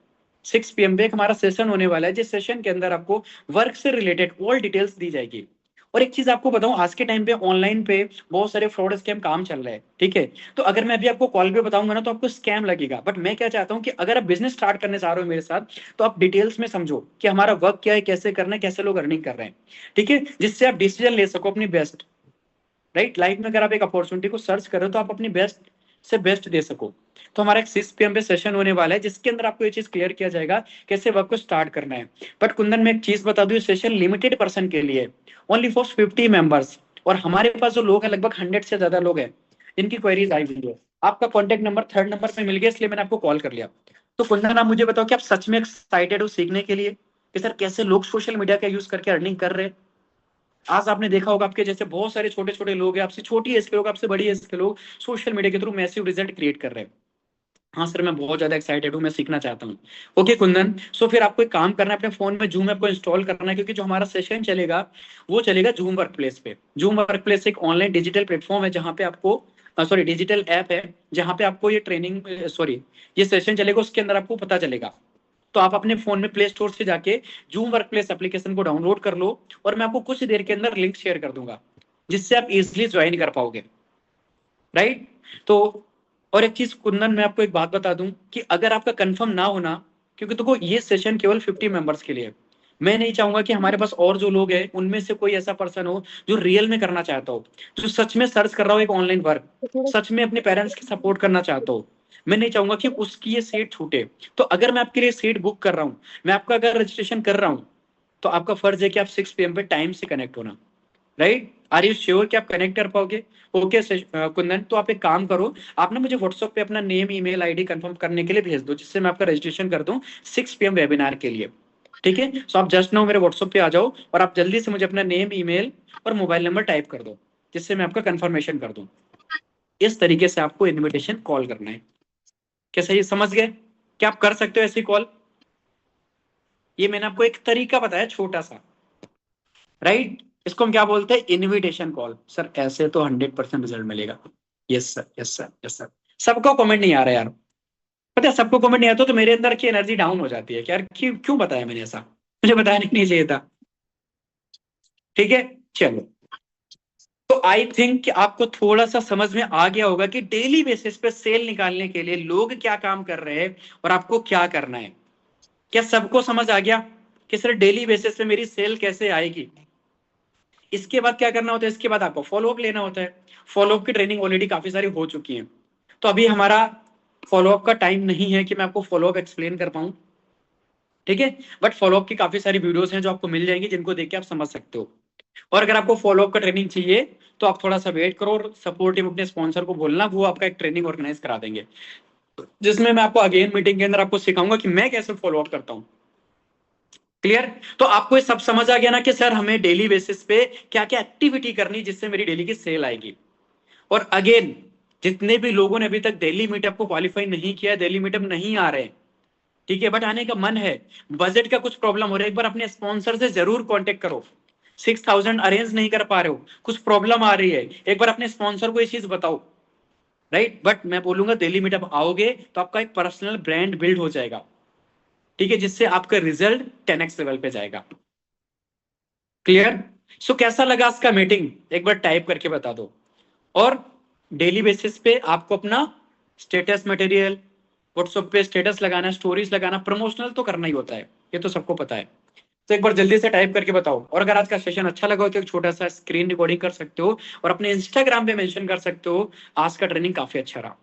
Speaker 1: 6 PM पे एक हमारा सेशन होने वाला है, जिस सेशन के अंदर आपको वर्क से रिलेटेड ऑल डिटेल्स दी जाएगी। और एक चीज आपको बताऊं, आज के टाइम पे ऑनलाइन पे बहुत सारे फ्रॉड स्कैम काम चल रहे हैं, ठीक है। तो अगर मैं अभी आपको कॉल पे बताऊंगा ना, तो आपको स्कैम लगेगा। बट मैं क्या चाहता हूं कि अगर आप बिजनेस स्टार्ट करने जा रहे हो मेरे साथ, तो आप डिटेल्स में समझो कि हमारा वर्क क्या है, कैसे करना है, कैसे लोग अर्निंग कर रहे हैं, ठीक है, जिससे आप डिसीजन ले सको अपनी बेस्ट। राइट, लाइफ में अगर आप एक अपॉर्चुनिटी को सर्च कर रहे हो, तो आप अपनी बेस्ट से बेस्ट दे सको। तो हमारा एक 6 PM पे सेशन होने वाला है, जिसके अंदर आपको ये चीज क्लियर किया जाएगा कैसे वर्क को स्टार्ट करना है। बट कुंदन मैं एक चीज बता दूं, ये सेशन लिमिटेड पर्सन के लिए, ओनली फॉर 50 मेंबर्स। और हमारे पास जो लोग हैं, लगभग 100 से ज्यादा लोग हैं, इनकी क्वेरीज आई हुई है। आपका कॉन्टेक्ट नंबर 3rd नंबर पे मिल गया, इसलिए मैंने आपको कॉल कर लिया। तो कुंदन आप मुझे बताओ कि आप सच में एक्साइटेड हो सीखने के लिए कि सर कैसे लोग सोशल मीडिया का यूज करके अर्निंग कर रहे हैं? आज आपने देखा होगा, आपके जैसे बहुत सारे छोटे छोटे लोग हैं, आपसे छोटी एज के लोग, आपसे बड़ी एज के लोग, सोशल मीडिया के थ्रू मैसिव रिजल्ट क्रिएट कर रहे हैं। हाँ सर, मैं बहुत ज्यादा एक्साइटेड हूँ, मैं सीखना चाहता हूँ। ओके कुंदन, सो फिर आपको एक काम करना है, अपने फोन में जूम ऐप को इंस्टॉल करना है, क्योंकि जो हमारा सेशन चलेगा वो चलेगा जूम वर्क प्लेस पे। जूम वर्क प्लेस एक ऑनलाइन डिजिटल प्लेटफॉर्म है, जहाँ पे आपको सॉरी डिजिटल ऐप है, जहाँ पे आपको ये ट्रेनिंग सॉरी ये सेशन चलेगा, उसके अंदर आपको पता चलेगा। तो आप अपने फोन में प्ले स्टोर से जाके जूम वर्क प्लेस एप्लीकेशन को डाउनलोड कर लो, और मैं आपको कुछ देर के अंदर लिंक शेयर कर दूंगा, जिससे आप इजिली ज्वाइन कर पाओगे। राइट। तो और एक चीज कुंदन, मैं आपको एक बात बता दूं कि अगर आपका कंफर्म ना होना, क्योंकि देखो ये सेशन केवल 50 मेंबर्स के लिए है, मैं नहीं चाहूंगा कि हमारे पास और जो लोग हैं उनमें से कोई ऐसा पर्सन हो जो रियल में करना चाहता हो, जो सच में सर्च कर रहा हो एक ऑनलाइन वर्क, सच में अपने पेरेंट्स की सपोर्ट करना चाहता हो। मैं नहीं चाहूंगा कि उसकी ये सीट छूटे। तो अगर मैं आपके लिए सीट बुक कर रहा हूँ, मैं आपका अगर रजिस्ट्रेशन कर रहा हूँ, तो आपका फर्ज है कि आप 6 PM पे टाइम से कनेक्ट होना। राइट, आर यू श्योर कि आप कनेक्ट कर पाओगे? ओके कुंदन, तो आप एक काम करो, आप ना मुझे व्हाट्सएप पे अपना नेम ईमेल आईडी कंफर्म करने के लिए भेज दो, जिससे मैं आपका रजिस्ट्रेशन कर दूं 6 PM वेबिनार के लिए। ठीक है, सो आप जस्ट नाउ मेरे व्हाट्सएप पे आ जाओ, और आप जल्दी से मुझे अपना नेम ईमेल और मोबाइल नंबर टाइप कर दो, जिससे मैं आपका कंफर्मेशन कर दूं। इस तरीके से आपको इन्विटेशन कॉल करना है। कैसे, ये समझ गए कि आप कर सकते हो ऐसी कॉल? ये मैंने आपको एक तरीका बताया छोटा सा। राइट, इसको हम क्या बोलते हैं? Invitation call. सर ऐसे तो 100% रिजल्ट मिलेगा। Yes sir, yes sir, yes sir. सबको कमेंट नहीं आ रहा यार, पता है, सबको कमेंट नहीं आता, तो मेरे अंदर की एनर्जी डाउन हो जाती है कि यार क्यों क्यों बताया मैंने ऐसा, मुझे बताया नहीं चाहिए था। ठीक है, चलो। तो आई थिंक कि आपको थोड़ा सा समझ में आ गया होगा कि डेली बेसिस पे सेल निकालने के लिए लोग क्या काम कर रहे हैं, और आपको क्या करना है। क्या सबको समझ आ गया कि सर डेली बेसिस पे मेरी सेल कैसे आएगी? इसके बाद क्या करना होता है? इसके बाद आपको फॉलोअप लेना होता है। फॉलोअप की ट्रेनिंग ऑलरेडी काफी सारी हो चुकी है, तो अभी हमारा फॉलोअप का टाइम नहीं है कि मैं आपको फॉलोअप एक्सप्लेन कर पाऊं, ठीक है। बट फॉलोअप की काफी सारी वीडियोस हैं जो आपको मिल जाएंगी, जिनको देख के आप समझ सकते हो। और अगर आपको फॉलोअप का ट्रेनिंग चाहिए, तो आप थोड़ा सा वेट करो, और सपोर्ट टीम अपने स्पॉन्सर को बोलना, वो आपका एक ट्रेनिंग ऑर्गेनाइज करा देंगे, जिसमें मैं आपको अगेन मीटिंग के अंदर आपको सिखाऊंगा कि मैं कैसे फॉलोअप करता हूँ। क्लियर? तो आपको ये सब समझ आ गया ना कि सर हमें डेली बेसिस पे क्या क्या एक्टिविटी करनी, जिससे मेरी डेली की सेल आएगी। और अगेन, जितने भी लोगों ने अभी तक दिल्ली मीटअप को क्वालिफाई नहीं किया, दिल्ली मीटअप नहीं आ रहे, ठीक है, बट आने का मन है, बजट का कुछ प्रॉब्लम हो रहा है, एक बार अपने स्पॉन्सर से जरूर कांटेक्ट करो। 6,000 अरेंज नहीं कर पा रहे हो, कुछ प्रॉब्लम आ रही है, एक बार अपने स्पॉन्सर को ये चीज बताओ। राइट, बट मैं बोलूंगा दिल्ली मीटअप आओगे तो आपका एक पर्सनल ब्रांड बिल्ड हो जाएगा, ठीक है, जिससे आपका रिजल्ट 10x लेवल पे जाएगा। क्लियर? सो कैसा लगा इसका मीटिंग, एक बार टाइप करके बता दो। और डेली बेसिस पे आपको अपना स्टेटस मटेरियल, व्हाट्सएप पे स्टेटस लगाना, स्टोरीज लगाना, प्रमोशनल तो करना ही होता है, ये तो सबको पता है। तो एक बार जल्दी से टाइप करके बताओ। और अगर आज का सेशन अच्छा लगा हो, तो एक छोटा सा स्क्रीन रिकॉर्डिंग कर सकते हो, और अपने इंस्टाग्राम पे मेंशन कर सकते हो, आज का ट्रेनिंग काफी अच्छा रहा।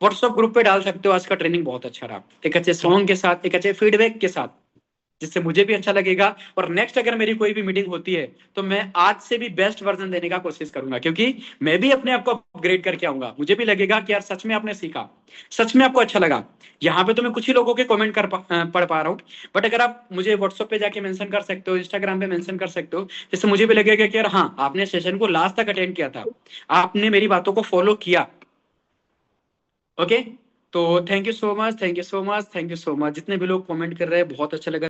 Speaker 1: व्हाट्सएप ग्रुप पे डाल सकते हो। आज का ट्रेनिंग बहुत अच्छा रहा, एक अच्छे सॉन्ग के साथ, एक अच्छे फीडबैक के साथ, जिससे मुझे भी अच्छा लगेगा। और नेक्स्ट अगर मेरी कोई भी मीटिंग होती है तो मैं आज से भी बेस्ट वर्जन देने का कोशिश करूंगा, क्योंकि मैं भी अपने आप को अपग्रेड करके आऊंगा। मुझे भी लगेगा कि यार सच में आपने सीखा, सच में आपको अच्छा लगा। यहाँ पे तो मैं कुछ ही लोगों के कमेंट पढ़ पा रहा हूँ, बट अगर आप मुझे व्हाट्सएप पे जाके मेंशन कर सकते हो, इंस्टाग्राम पे मेंशन कर सकते हो, जिससे मुझे भी लगेगा कि यार हाँ, आपने सेशन को लास्ट तक अटेंड किया था, आपने मेरी बातों को फॉलो किया। ओके, तो thank you so much, thank you so much, thank you so much. जितने भी लोग कमेंट कर रहे हैं, बहुत अच्छा लगा।